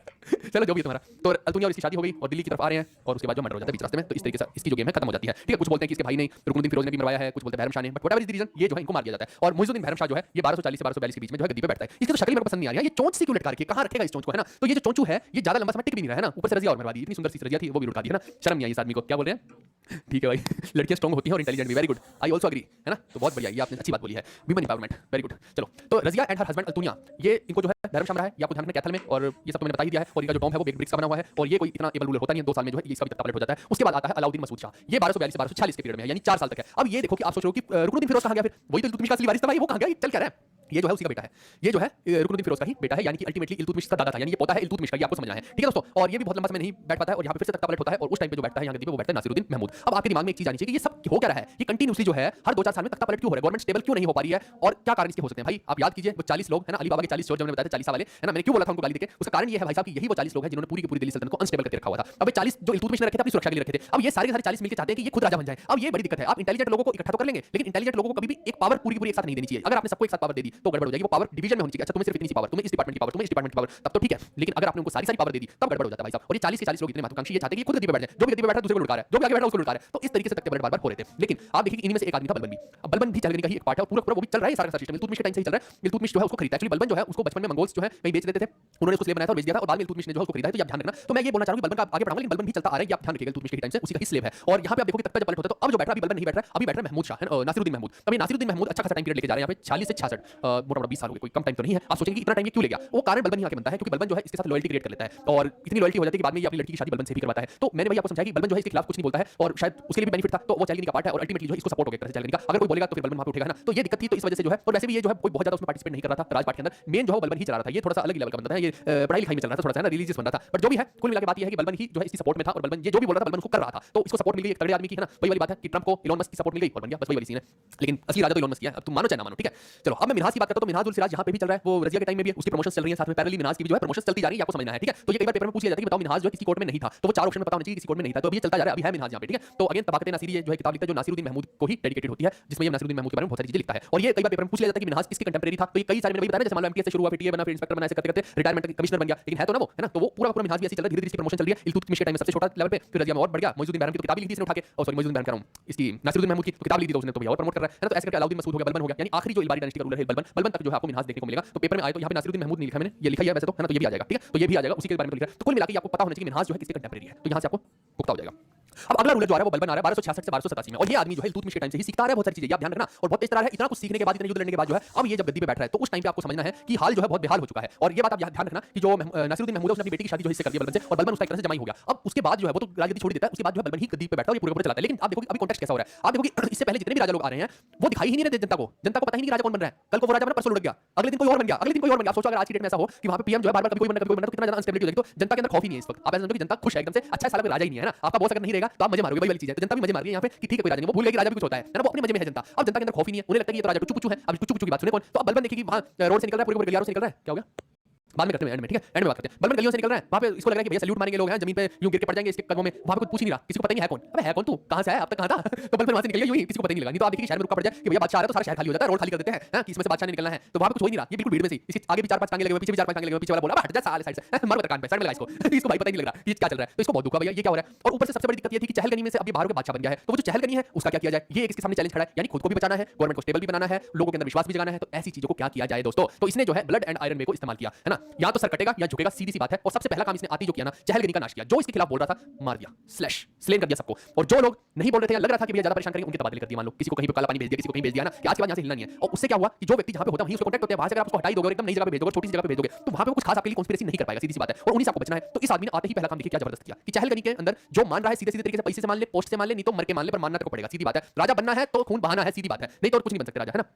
चलो जो भी है तुम्हारा। तो अल्तुनिया और इसकी शादी हो गई और दिल्ली की तरफ आ रहे हैं और उसके बाद जो मर्डर हो जाता है बीच रास्ते में, तो इस तरीके से इसकी जो गेम है खत्म हो जाती है, ठीक है? कुछ बोलते हैं कि इसके भाई ने रुकनुद्दीन फिरोज ने भी मरवाया है, कुछ बोलते हैं बैरम शाह ने, but whatever is the reason ये जो है इनको मार दिया जाता है। और मुइजुद्दीन बैरम शाह जो है ये 1240 से 1242 के बीच में जो है गद्दी पे बैठता है। इसकी तो शक्ल मेरे को पसंद नहीं आ रही है, ये चोंच सी क्यों लटका रखी है, कहां रखेगा इस चोंच को, है ना? तो ये जो चोंचू है ये ज्यादा लंबा समय टिक भी नहीं रहा है ना, ऊपर से रजिया और मरवा दी, इतनी सुंदर सी रजिया थी वो भी लुटा दी, है ना? शर्म नहीं आई इस आदमी को। क्या बोल रहे हैं? ठीक है भाई, लड़कियां स्ट्रांग होती हैं और इंटेलिजेंट भी, very good, I also agree, है ना? तो बहुत बढ़िया, ये आपने अच्छी बात बोली है, वीमेन एम्पावरमेंट, वेरी गुड। चलो तो Razia and her husband Altunia, ये इनको जो है बैरम शाह रहा है, ये आपको ध्यान रखना कैथल में, और ये सब तो मैंने बता ही दिया है। और इनका जो टॉम है वो ब्रिक्स का बना हुआ है और ये कोई इतना एबल रूलर होता नहीं है, 2 साल में जो है ये इसका भी तख्ता पलट हो जाता है। उसके बाद आता है अलाउद्दीन मसूद शाह, ये 1242 से 1246 के पीरियड में है, यानी 4 साल तक है। अब ये देखो कि आप सोच रहे हो कि रुकनुद्दीन फिरोज कहां गया, फिर वही तो इल्तुतमिश का असली वारिस था भाई, वो कहां गया, चल क्या रहा है? ये जो है उसी का बेटा है, ये जो है रुकनुद्दीन फिरोज का ही बेटा है, यानी कि अल्टीमेटली इल्तुतमिश का दादा था, यानी ये पोता है इल्तुतमिश का, ये आपको समझना है, ठीक है दोस्तों? और ये भी बहुत लंबा समय नहीं बैठ पाता है और यहाँ पे फिर से तख्ता पलट होता है और उस टाइम पे जो बैठता है यहाँ गद्दी पे वो बैठता है नासिरुद्दीन महमूद। अब आपके दिमाग में एक चीज आनी चाहिए कि ये सब हो क्या रहा है, ये कंटिन्यूअसली जो है हर 2-4 साल में तख्ता पलट क्यों हो रहा है, गवर्नमेंट स्टेबल क्यों नहीं हो पा रही है और क्या कारण इसके हो सकते हैं भाई? आप याद कीजिए वो 40 लोग है ना, अली बाबा के 40 चोर जो मैंने बताया था 40 वाले, है ना? मैंने क्यों बोला था उनको गाली देके, उसका कारण ये है भाई साहब कि यही वो 40 लोग हैं जिन्होंने पूरी की पूरी दिल्ली सल्तनत को अनस्टेबल करके रखा हुआ था। अब ये 40 जो इल्तुतमिश ने रखे थे अपनी सुरक्षा के लिए रखे थे, अब ये सारे के सारे 40 मिलकर चाहते हैं कि ये खुद राजा बन जाए। अब ये बड़ी दिक्कत है, आप इंटेलिजेंट लोगों को इकट्ठा तो कर लेंगे लेकिन इंटेलिजेंट लोगों को कभी भी एक पावर पूरी की पूरी एक साथ नहीं देनी चाहिए। अगर आपने सबको एक साथ पावर दे दी तो गड़बड़ हो जाएगी, वो पावर डिवीजन में होनी चाहिए। अच्छा तुम्हें सिर्फ इतनी सी पावर, तुम्हें इस डिपार्टमेंट की पावर, तुम्हें इस डिपार्टमेंट की पावर, तब तो ठीक है, लेकिन अगर आपने उनको सारी पावर दे दी तब गड़बड़ हो जाता है भाई साहब। और ये 40 के 40 लोग इतने महत्वाकांक्षी, ये चाहते हैं कि खुद गद्दी पे बैठ जाए, जो भी गद्दी पे बैठा है दूसरे को लुटा रहा है, जो भी आगे बैठा है उसको लुटा रहा है। तो इस तरीके से तख्ते पलट बार-बार हो रहे थे। लेकिन आप देखिए कि इनमें से एक आदमी था बलबन भी। अब बलबन भी चलने का ही एक पार्ट है और पूरा वो भी चल रहा है, सारा सिस्टम इल्तुतमिश के टाइम से ही चल रहा है। इल्तुतमिश जो है उसको खरीदा, एक्चुअली बलबन जो है उसको बचपन में मंगोल्स जो है कहीं बेच देते थे, उन्होंने उसको स्लेव बनाया था और बेच दिया था और बाद में इल्तुतमिश ने जो है उसको खरीदा है। तो आप ध्यान रखना। तो मैं ये बोलना चाह रहा हूं कि बलबन का आगे बढ़ाऊंगा लेकिन बलबन भी चलता आ रहा है, ये आप ध्यान रखिएगा, इल्तुतमिश के टाइम से उसी का ही स्लेव है। और यहां पे आप देखो कि तख्ता जब पलट होता है तो अब जो बैठ रहा है अभी बलबन नहीं बैठ रहा है, अभी बैठ रहा है महमूद शाह, नासिरुद्दीन महमूद। अब ये नासिरुद्दीन महमूद अच्छा खासा टाइम पीरियड लेके जा रहे हैं यहाँ पे 40 से 66 मोटा-मोटा 20 साल हो गए, कोई कम टाइम तो नहीं है। आप सोचेंगे कि इतना टाइम ये क्यों ले गया? वो कारण बलबन ही आके बनता है क्योंकि बलबन जो है इसके साथ लॉयल्टी क्रिएट कर लेता है और इतनी लॉयल्टी हो जाती है कि बाद में ये अपनी लड़की की शादी बलबन से भी करवाता है। तो मैंने भाई आपको समझाया कि बलबन जो है इसके खिलाफ कुछ नहीं बोलता है और शायद उसके लिए भी बेनिफिट था, तो वो चैलेंजिंग का पार्ट है और अल्टीमेटली जो है इसको सपोर्ट हो गया तरह से चैलेंजिंग का। अगर कोई बोलेगा तो फिर बलबन वहां पे उठेगा ना, तो ये दिक्कत थी। तो इस वजह से जो है और वैसे भी ये जो है कोई बहुत ज्यादा उसमें पार्टिसिपेट नहीं कर रहा था राजपाट के अंदर, मेन जो है बलबन ही चला रहा था। ये थोड़ा सा अलग ही लेवल का बंदा था, ये पढ़ाई लिखाई में चल रहा था थोड़ा सा ना, रिलीजियस बंदा था। बट जो भी है कुल मिला के बात ये है कि बलबन ही जो है इसकी सपोर्ट में था और बलबन ये जो भी बोल रहा था बलबन को कर रहा था, तो इसको सपोर्ट मिल गई एक तगड़े आदमी की, है ना? वही वाली बात है कि ट्रंप को इलॉन मस्क की सपोर्ट मिल गई और बन गया, बस वही वाली सीन है। लेकिन असली राजा तो इलॉन मस्क है, अब तुम मानो चाहे ना मानो, ठीक है? चलो अब मैं मिन्हाज की बात करता हूं। मिन्हाजुल सिराज यहां पे भी चल रहा है, वो रजिया के टाइम में भी उसकी प्रमोशंस चल रही है, साथ में पैरेलली मिन्हाज की भी जो है प्रमोशंस चलती जा रही है, आपको समझना है, ठीक है? तो ये कई बार पेपर में पूछ लिया जाता है कि बताओ मिन्हाज जो किसी कोर्ट में नहीं था, तो वो 4 ऑप्शन में पता होना चाहिए किसी कोर्ट में नहीं था, तो अभी ये चलता जा रहा है, अभी है मिन्हाज यहां पे, ठीक है? तो अगेन तबाकत नासिरी ये जो है किताब लिखता है जो नासिरुद्दीन महमूद को ही डेडिकेटेड होती है, जिसमें ये नासिरुद्दीन महमूद के बारे में बहुत सारी चीजें लिखता है। और ये कई बार पेपर में पूछ लिया जाता है कि मिनहाज किसके कंटेम्परेरी था, तो ये कई सारे मैंने बताया, जैसे मान लो एमटीएस से शुरू हुआ, फिर टीए बना, फिर इंस्पेक्टर बना, ऐसे करते करते रिटायरमेंट तक कमिश्नर बन गया, लेकिन है तो ना वो, है ना। तो वो पूरा मिनहाज भी ऐसे चल रहा है, धीरे धीरे इसकी प्रमोशन चल रही है। इल्तुतमिश के टाइम में सबसे छोटा लेवल पे, फिर रजिया में और बढ़ गया। मोइजुद्दीन बहरम की तो किताब लिखी थी इसने उठा के, और सॉरी मोइजुद्दीन बहरम कह रहा हूं, इसकी नासिरुद्दीन महमूद की तो किताब लिखी थी उसने, तो भैया और प्रमोट कर रहा है ना। तो ऐसे करके अलाउद्दीन मसूद हो गया, बलबन हो गया, यानी आखिरी जो इलबारी डायनेस्टी का रूलर है बलबन, बलबन तक जो है आपको मिनहाज देखने को मिलेगा। तो पेपर में आए तो यहाँ पे नासिरुद्दीन महमूद नहीं लिखा मैंने, ये लिखा है वैसे तो, है ना। तो ये भी आ जाएगा, ठीक है, तो ये भी आ जाएगा, उसी के बारे में लिखा है। तो कुल मिला के आपको पता होना चाहिए कि मिनहाज जो है किसके कंटेम्परेरी है, तो यहाँ से आपको पुख्ता हो जाएगा। अब अगला रूलर जो आ रहा है वो बलबन आ रहा है 1266 से 1287 में, और ये आदमी जो है इल्तुतमिश के टाइम से ही सीखता आ रहा है बहुत सारी चीजें, आप ध्यान रखना। और बहुत तेज तरह है, इतना कुछ सीखने के बाद, इतने युद्ध लड़ने के बाद जो है अब ये जब गद्दी पे बैठ रहा है, तो उस टाइम पे आपको समझना है कि हाल जो है बहुत बेहाल हो चुका है। और ये बात आप ध्यान रखना कि जो नासिरुद्दीन महमूद है उसने अपनी बेटी की शादी जो इससे कर दी बलबन से, और बलबन उसका एक तरह से जमाई हो गया। अब उसके बाद जो है वो तो राजगद्दी छोड़ देता है, उसके बाद जो है बलबन ही गद्दी पे बैठा है और ये पूरे पूरे चलाता है। लेकिन आप देखोगे अभी कॉन्टेक्स्ट कैसा हो रहा है, आप देखोगे इससे पहले जितने भी राजा लोग आ रहे हैं वो दिखाई ही नहीं देते जनता को पता ही नहीं कि राजा कौन बन रहा है। कल को वो राजा बना, परसों लुढ़क गया, अगले दिन कोई और बन गया, अगले दिन कोई और बन गया। आप सोचो अगर आज की डेट में ऐसा हो कि वहां पे पीएम जो है बार-बार कभी कोई बनना, कभी कोई बनना, तो कितना ज्यादा अनस्टेबिलिटी हो जाएगी। तो जनता के अंदर खौफ ही नहीं है इस वक्त। आप ऐसा समझो कि जनता खुश है एकदम से, अच्छा है साला कोई राजा ही नहीं है ना। आपका बॉस अगर नहीं रहेगा तो आप मजे मारोगे, वही वाली चीज है। तो जनता भी मजे मार रही है यहाँ पे कि ठीक है कोई राजा नहीं, वो भूल गया कि राजा भी कुछ होता है ना, वो अपने मजे में है जनता। अब जनता के अंदर खौफ ही नहीं है, उन्हें लगता है कि ये तो राजा टुचु पुचु है। अब टुचु पुचु की बात सुने कौन, तो अब बलबन देखिए कि वहां रोड से निकल रहा है, पूरे पूरे गलियारों से निकल रहा है, क्या हो गया बाद में करते हैं एंड में, ठीक है, एंड में बात करते हैं। बलबन गलियों से निकल रहा है, वहां पे इसको लग रहा है कि भैया सैल्यूट मारेंगे लोग, हैं जमीन पे यूं गिर के पड़ जाएंगे इसके कदमों में, वहां पे कुछ पूछ ही नहीं रहा, किसी को पता नहीं है कौन, अबे है कौन तू, कहां से आया, अब तक कहां था। तो बलबन वहां से निकल गया यूं ही, किसी को पता नहीं लगा। नहीं तो आप देखिए शहर में रुका पड़ जाए कि भैया बादशाह आ रहा है तो सारा शहर खाली हो जाता है, रोड खाली कर देते हैं, हां कि इसमें से बादशाह ने निकलना है, तो वहां पे कुछ हो ही नहीं रहा, ये बिल्कुल भीड़ में से, इसके आगे भी 4-5 टांगे लगे हुए, पीछे भी 4-5 टांगे लगे हुए, पीछे वाला बोला हट जा साले साइड से, मारो कान पे, साइड में लगा इसको। इसको भाई पता ही नहीं लग रहा ये क्या चल रहा है, तो इसको बहुत दुख हुआ भैया ये क्या हो रहा है। और ऊपर से सबसे बड़ी दिक्कत ये थी कि चहलगनी में से अब ये बाहर के बादशाह बन गया है, तो वो जो चहलगनी है उसका क्या किया जाए, ये इसके सामने चैलेंज खड़ा है, यानी खुद को भी बचाना है, गवर्नमेंट को स्टेबल भी बनाना है, लोगों के अंदर विश्वास भी जगाना है। तो ऐसी चीजों को क्या किया जाए दोस्तों, तो इसने जो है ब्लड एंड आयरन वे को इस्तेमाल किया, है ना। या तो सर कटेगा या झुकेगा, सीधी सी बात है। और सबसे पहला काम इसने आती जो किया ना, चहलगनी का नाश किया, जो इसके खिलाफ बोल रहा था मार दिया, स्लेन कर दिया सबको। और जो लोग नहीं बोल रहे थे या लग रहा था कि भैया ज्यादा परेशान करेंगे, उनके तबादले कर दिया। मान लो किसी को कहीं पे काला पानी भेज दिया, किसी को कहीं भेज दिया ना कि आज के बाद यहां से हिलना नहीं है। और उससे क्या हुआ कि जो व्यक्ति जहां पे होता वहीं उसको कांटेक्ट होते हैं, वहां से अगर आप उसको हटा ही दोगे और एकदम नई जगह पे भेज दोगे, छोटी सी जगह पे भेज दोगे, तो वहां पे कुछ खास आपके लिए कॉन्स्पिरेसी नहीं कर पाएगा, सीधी सी बात है। और उन्हीं से आपको बचना है। तो इस आदमी ने आते ही पहला काम देखिए क्या जबरदस्त किया कि चहलगनी के अंदर जो मान रहा है सीधे सीधे तरीके से पैसे से मान ले, पोस्ट से मान ले, नहीं तो मर के मान ले, पर मानना तो पड़ेगा, सीधी बात है। राजा बनना है तो खून बहाना है, सीधी बात है, नहीं तो कुछ नहीं बन सकते राजा, है ना।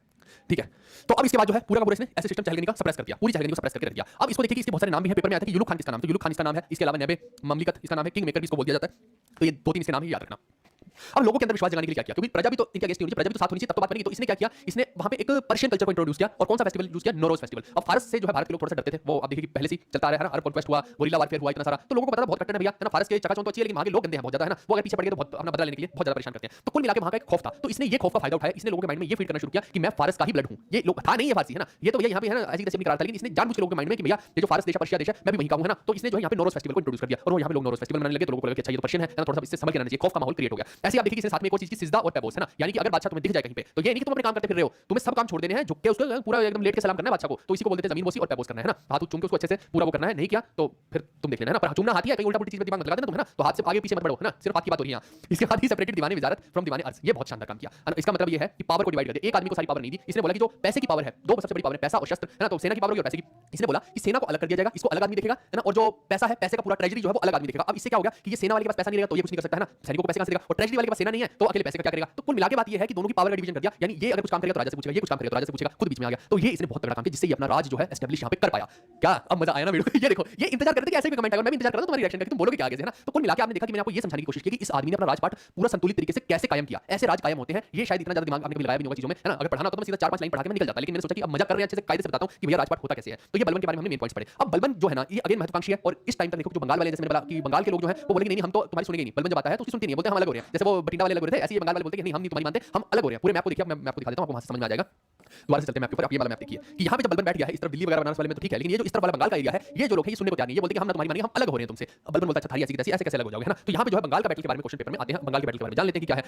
ठीक है, तो अब इसके बाद जो है पूरा का पूरा इसने ऐसे सिस्टम चहलगनी का सप्रेस कर दिया, पूरी चहलगनी को सप्रेस करके रख दिया। अब इसको देखिए कि इसके बहुत सारे नाम भी है, पेपर में आता है कि युलुक खान किसका नाम, तो युलुक खान इसका नाम है, इसके अलावा नबे ममलिकत इसका नाम है, किंग मेकर भी इसको बोल दिया जाता है। तो ये 2-3 इसके नाम ही याद रखना। अब लोगों के अंदर विश्वास जगाने के लिए क्या किया, क्योंकि प्रजा भी तो इनके अगेंस्ट नहीं होनी चाहिए, प्रजा भी तो साथ होनी चाहिए, तब तो बात बनेगी। तो इसने क्या किया, इसने वहां पे एक पर्शियन कल्चर को इंट्रोड्यूस किया। और कौन सा फेस्टिवल यूज किया, नोरोज फेस्टिवल। अब फारस से जो है भारत के लोग थोड़ा सा डरते थे, वो आप देखिए कि पहले से चलता आ रहा है ना, अरब कॉन्क्वेस्ट हुआ, गोरिल्ला वारफेयर हुआ, इतना सारा, तो लोगों को पता था बहुत कट्टर है भैया, है ना। फारस के चकाचौंध तो अच्छी है लेकिन वहां के लोग गंदे हैं बहुत ज्यादा, है ना। वो अगर पीछे पड़ गए तो बहुत अपना बदला लेने के लिए बहुत ज्यादा परेशान करते हैं। तो कुल मिलाकर वहां का एक खौफ था, तो इसने ये खौफ का फायदा उठाया, इसने लोगों के माइंड में ये फीड करना शुरू किया कि मैं फारस का ही ब्लड हूं। ये लोग था नहीं है फारसी, है ना, ये तो भैया यहाँ पे है ना ऐसी तैसी निकाल था, लेकिन इसने जानबूझ के लोगों के माइंड में कि भैया ये जो फारस देश है, पर्शिया देश है, मैं भी वहीं का हूं, है ना। तो इसने जो है यहाँ पे नोरोज फेस्टिवल को इंट्रोड्यूस कर दिया, और वो यहाँ पे लोग नोरोज फेस्टिवल मनाने लगे, तो लोगों को लगा कि अच्छा ये तो पर्शियन है ना, थोड़ा सा इससे समझ के रहना चाहिए, खौफ का माहौल क्रिएट हो गया। ऐसे आप देखिए कि साथ में एक और चीज की सिजदा और पैबोस, है ना, यानी कि अगर बादशाह तुम्हें दिख जाए कहीं पे, तो ये नहीं कि तुम अपने काम करते फिर रहे हो, तुम्हें सब काम छोड़ देने हैं, झुक के उसको पूरा एकदम लेट के सलाम करना है बादशाह को। तो इसी को बोलते हैं जमीन बोसी और पैबोस करना है ना, हाथ चूम के उसको अच्छे से पूरा वो करना है, नहीं किया तो फिर तुम देख लेना, है ना। पर चूमना हाथ ही है, कहीं उल्टा पुल्टी चीज में दिमाग मत लगा देना तुम, है ना। तो हाथ से आगे पीछे मत बढ़ो, है ना, सिर्फ हाथ की बात हो रही है यहाँ। इसके बाद ही सेपरेटेड दीवाने वजारत फ्रॉम दीवाने अर्ज, ये बहुत शानदार काम किया, है ना। इसका मतलब ये है कि पावर को डिवाइड कर दे, एक आदमी को सारी पावर नहीं दी। इसने बोला कि जो पैसे की पावर है, दो सबसे बड़ी पावर है पैसा और शस्त्र, है ना। तो सेना की पावर होगी और पैसे की, इसने बोला कि सेना को अलग कर दिया जाएगा, इसको अलग आदमी देखेगा, है ना। और जो पैसा है, पैसे का पूरा ट्रेजरी जो है वो अलग आदमी देखेगा। अब इससे क्या होगा कि ये सेना वाले के पास पैसा नहीं रहेगा तो ये कुछ नहीं कर सकता, है ना, सैनिकों को पैसे कहां से देगा, और ट्रेजरी वाले के पास सेना नहीं है तो अकेले पैसे का क्या करेगा। तो कुल मिला के बात ये है कि दोनों की पावर का डिवीजन कर दिया, यानी ये अगर कुछ काम करेगा तो राजा से पूछेगा, ये कुछ काम करेगा तो राजा से पूछेगा, खुद बीच में आ गया। तो ये इसने बहुत तगड़ा काम किया, जिससे ये अपना राज जो है एस्टैब्लिश यहां पे कर पाया। क्या अब मजा आया ना वीडियो ये देखो, ये इंतजार करते थे कि ऐसे भी कमेंट आएगा, मैं भी इंतजार कर रहा था तुम्हारी रिएक्शन का कि तुम बोलोगे क्या आगे से, है ना। तो कुल मिला के आपने देखा कि मैंने आपको ये समझाने की कोशिश की कि इस आदमी ने अपना राजपाट पूरा संतुलित तरीके से कैसे कायम किया। ऐसे राज कायम होते हैं, ये शायद इतना ज्यादा दिमाग आपने कभी लगाया भी नहीं होगा चीजों में, है ना। अगर पढ़ाना तो मैं सीधा 4-5 लाइन पढ़ा के मैं निकल जाता, लेकिन मैंने सोचा कि अब मजा कर रहे हैं अच्छे से कायदे से बताता हूं कि भैया राजपाट होता कैसे है। तो ये बलबन के बारे में हमने मेन पॉइंट्स पढ़े। अब बलबन जो है ना, ये अगेन महत्वाकांक्षी है, और इस टाइम तक देखो जो बंगाल वाले, जैसे मैंने बोला कि बंगाल के लोग जो है वो बोलेंगे नहीं हम तो तुम्हारी सुनेंगे नहीं, बलबन जब आता है तो उसकी सुनती नहीं, बोलते हम अलग हो रहे हैं। जैसे वो बठिंडा वाले अलग हो रहे थे, ऐसे ही बंगाल वाले बोलते हैं नहीं हम नहीं तुम्हारी मानते, हम अलग हो रहे हैं। पूरे मैप को देखिए, मैं आपको दिखा देता हूं, आपको वहां से समझ में आ जाएगा। दोबारा से चलते हैं मैप के ऊपर, आप ये वाला मैप देखिए कि यहाँ पे जब बलबन बैठ गया है, इस तरफ दिल्ली वगैरह बनारस वाले में तो ठीक है, लेकिन ये जो इस तरफ वाला बंगाल का एरिया है, ये जो लोग हैं ये सुनने को तैयार नहीं, ये बोलते हैं हम ना तुम्हारी मानेंगे, हम अलग हो रहे हैं तुमसे। अब बलबन बोलता है अच्छा थारी ऐसी कैसे ऐसे कैसे अलग हो जाओगे, है ना। तो यहाँ पे जो है बंगाल का बैटल के बारे में क्वेश्चन पेपर में आते हैं, बंगाल के बैटल के बारे में जान लेते हैं कि क्या है।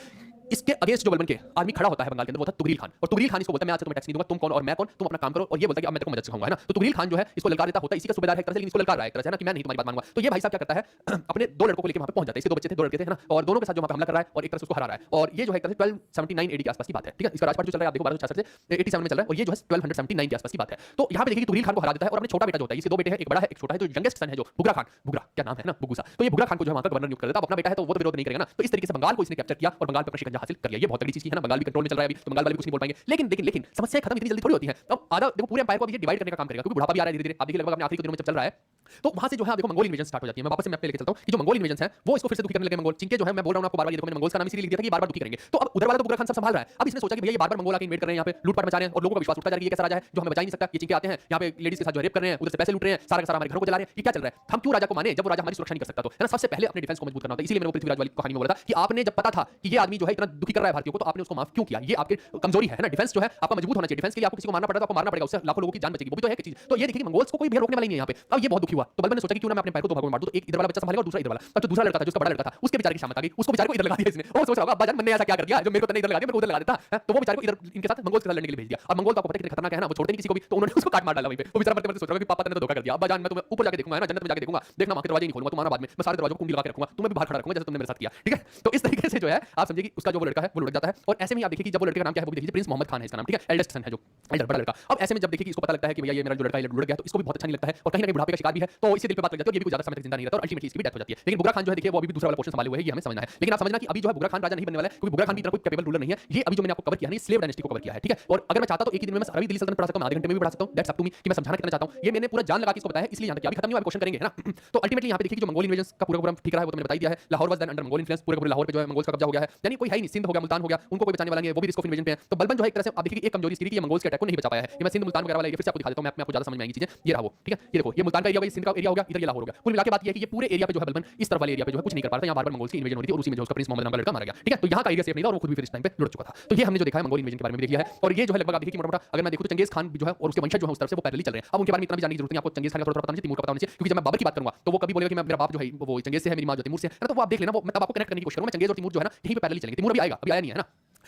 इसके अगेंस्ट जो बलबन के आदमी खड़ा होता है बंगाल के अंदर, वो था तुगरील खान। और तुगरील खान इसको बोलता है मैं आज से तुम्हें टैक्स नहीं दूंगा, तुम कौन और मैं कौन, तुम अपना काम करो। और ये बोलता है कि अब मैं तेरे को मदद सिखाऊंगा, है ना। तो तुगरील खान जो है इसको ललकार देता होता है, इसी का सूबेदार है एक तरह से, लेकिन इसको ललकार रहा है एक तरह से, है ना, कि मैं नहीं तुम्हारी बात मानूंगा। तो ये भाई साहब क्या करता है अपने दो लड़कों को लेकर वहां पे पहुंच जाता है, इसके दो बच्चे थे, दो लड़के थे, है ना, और दोनों के साथ जो वहां पे हमला कर रहा है और एक तरह से उसको हरा रहा है। और ये जो है एक तरह से 1279 एडी के आसपास की बात है, ठीक है। इसका राजपाट जो चल रहा है आप देखो 1266 से 87 में चल रहा है, और ये जो है 1279 के आसपास की बात है। तो यहाँ पे देखिए तुगरील खान को हरा देता है और अपने छोटा बेटा जो होता है, इसके दो बेटे हैं, एक बड़ा है एक छोटा है, जो यंगेस्ट सन है जो बुगरा खान, बुगरा क्या नाम है ना, बुगुसा, तो ये बुगरा खान को जो वहां का गवर्नर नियुक्त कर देता है। अब अपना बेटा है तो वो तो विरोध नहीं करेगा ना। तो इस तरीके से बंगाल को इसने कैप्चर किया और बंगाल पर शिकंजा हासिल कर लिया। ये बहुत बड़ी चीज है ना, बंगाल भी कंट्रोल में चल रहा है अभी, तो बंगाल वाले कुछ नहीं बोल पाएंगे। लेकिन समस्या खत्म इतनी जल्दी थोड़ी होती है। अब आधा देखो पूरे एम्पायर को अभी ये डिवाइड करने का काम करेगा, क्योंकि बुढ़ापा भी आ रहा है धीरे-धीरे। आप देखिए लगभग अपने आखिरी के दिनों में चल रहा है तो वहां से जो है देखो मंगोल इन्वेजन स्टार्ट हो जाती है। मैं वापस से मैप पे लेके चलता हूं कि जो मंगोल इन्वेजन है वो इसको फिर से दुखी करने लगे मंगोल, जिनके जो है मैं बोल रहा हूं आपको बार-बार, ये देखो मैंने मंगोल्स का नाम इसीलिए लिख दिया था कि ये बार-बार दुखी करेंगे। तो अब उधर वाला तो बुगरा खान सब संभाल रहा है। अब इसने सोचा कि भैया ये बार-बार मंगोल आके इन्वेड कर रहे हैं, यहाँ पे लूटपाट मचा रहे हैं और लोगों का विश्वास उठता जा रहा है कि ये कैसा राजा है जो हमें बचा ही नहीं सकता। ये चिंके आते हैं यहाँ पे लेडीज के साथ जो रेप कर रहे हैं, उधर से पैसे लूट रहे हैं, सारा का सारा हमारे घरों को जला रहे हैं, ये क्या चल रहा है? हम क्यों राजा को माने जब वो राजा हमारी सुरक्षा नहीं कर सकता? तो है ना, सबसे पहले अपने डिफेंस को मजबूत करना होता है। इसीलिए मैंने वो पृथ्वीराज वाली कहानी में बोला था कि आपने जब पता था कि ये आदमी जो है इतना दुखी कर रहा है भारतीयों को, तो आपने उसको माफ क्यों किया? ये आपकी कमजोरी है ना। डिफेंस जो है आपका मजबूत होना चाहिए। डिफेंस के लिए आपको किसी को मारना पड़ेगा तो आपको मारना पड़ेगा, उससे लाखों लोगों की जान बचेगी, वो भी तो है एक चीज। तो ये देखिए कि मंगोल्स को कोई भी रोकने वाला नहीं है यहाँ पे। अब ये बहुत दुखी हुआ तो बलबन ने सोचा कि क्यों ना मैं अपने पैर को दो भागों में मार दूं, तो एक इधर वाला बच्चा संभालेगा और दूसरा इधर वाला। अब जो दूसरा लड़का था, जो उसका बड़ा लड़का था, उसके बेचारे की शामत आ गई, उसको बेचारे को इधर लगा दिया इसने। और सोच रहा होगा अब्बा जान मैंने ऐसा क्या कर दिया जो मेरे को तने इधर लगा दिया, मेरे को उधर लगा देता है। तो वो बेचारे को इधर इनके साथ मंगोल्स के साथ लड़ने के लिए भेज दिया। अब मंगोल तो आपको पता है कितने खतरनाक है ना, वो छोड़ते नहीं किसी को भी, तो उन्होंने उसको काट मार डाला वहीं पे। वो बेचारा मरते-मरते सोच रहा है कि पापा तने तो धोखा कर दिया, अब्बा जान मैं तुम्हें ऊपर जाके देखूंगा, है ना, जन्नत में जाके देखूंगा, देखना मां के दरवाजे नहीं खोलूंगा, तुम्हारा बाद में मैं सारे दरवाजों को कुंडी लगा के रखूंगा, तुम्हें भी बाहर खड़ा रखूंगा जैसे तुमने मेरे साथ किया, ठीक है। तो इस तरीके से जो है आप समझिए कि उसका जो वो लड़का है वो लुढ़क जाता है। और ऐसे में आप देखिए कि जब वो लड़के का नाम क्या है वो भी देखिए, प्रिंस मोहम्मद खान है इसका नाम, ठीक है, एल्डेस्ट सन है जो एल्डर बड़ा लड़का। अब ऐसे में जब देखिए कि इसको पता लगता है कि भैया ये मेरा जो लड़का है लुढ़क गया, तो इसको भी बहुत अच्छा नहीं लगता है और कहीं ना कहीं बुढ़ापे का शिकार भी है, तो इसी दिल पे बात लग जाती है और ये भी कुछ ज्यादा समय तक जिंदा नहीं रहता और अल्टीमेटली इसकी भी डेथ हो जाती है। लेकिन बुगरा खान जो है देखिए वो अभी भी दूसरा वाला पोर्शन संभाले हुए है, ये हमें समझना है। लेकिन आप समझना कि अभी जो है बुगरा खान राजा नहीं बनने वाला है, क्योंकि बुगरा खान भी इतना कोई कैपेबल रूलर नहीं है। ये अभी जो मैंने आपको कवर किया है, स्लेव डायनेस्टी को कवर किया है, ठीक है। और अगर मैं चाहता तो एक ही दिन में मैं सारी दिल्ली सल्तनत पढ़ा सकता हूं, आधे घंटे में भी पढ़ा सकता हूं, दैट्स अप टू मी कि मैं समझाना कितना चाहता हूं। ये मैंने पूरा जान लगा के इसको बताया है, इसलिए यहां तक अभी खत्म नहीं हुआ, क्वेश्चन करेंगे, है ना। तो अल्टीमेटली यहां पे देखिए कि जो मंगोल इन्वेजन का पूरा ठीक रहा है वो तो मैंने बता ही दिया है। Lahore was then under Mongol influence, पूरे लाहौर पे जो है मंगोल्स का कब्जा हो गया है, यानी कोई है ही नहीं, सिंध हो गया, मुल्तान हो गया, उनको कोई बचाने वाला नहीं है, वो भी रिस्क ऑफ इन्वेजन पे है। तो बलबन जो है एक तरह से आप देखिए कि एक कमजोरी इसकी कि ये मंगोल्स के अटैक को नहीं बचा पाया है। ये मैं सिंध मुल्तान वगैरह वाला ये फिर से आपको दिखा देता हूं, मैप में आपको ज्यादा समझ में आएंगी चीजें। ये रहा वो, ठीक है, ये देखो ये मुल्तान का एरिया हो गया, सिंध का एरिया हो गया, इधर ये लाहौर हो गया। कुल मिला के बात ये है कि ये पूरे एरिया पे जो है बलबन इस तरफ वाले एरिया पे जो है कुछ नहीं कर पा रहा था, यहाँ बार-बार मंगोल्स की इन्वेजन हो रही थी और उसी में जो उसका प्रिंस मोहम्मद नाम का लड़का मारा गया, ठीक है। तो यहाँ का एरिया सेफ नहीं था और वो खुद भी फिर इस टाइम पे लुढ़क चुका था। तो ये हमने जो देखा है मंगोल इन्वेजन के बारे में देख लिया है। और ये जो है लगभग आप देखिए कि मोटा-मोटा अगर मैं देखूं तो चंगेज खान जो है और उसके वंशज जो है उस तरफ से वो पैरेलली चल रहे हैं। अब उनके बारे में इतना भी जानने की जरूरत नहीं, आपको चंगेज खान का थोड़ा पता होना चाहिए, तैमूर का पता होना चाहिए, क्योंकि जब मैं बाबर की बात करूंगा तो वो कभी बोलेगा कि मैं मेरा बाप जो है वो चंगेज से है, मेरी मां जो तैमूर से है, तो वो आप देख लेना, वो मैं तब आपको कनेक्ट करने की कोशिश करूंगा। चंगेज और तैमूर जो है ना यहीं पे पैरेलली चलेंगे, तैमूर अभी आएगा, अभी आया नहीं है ना।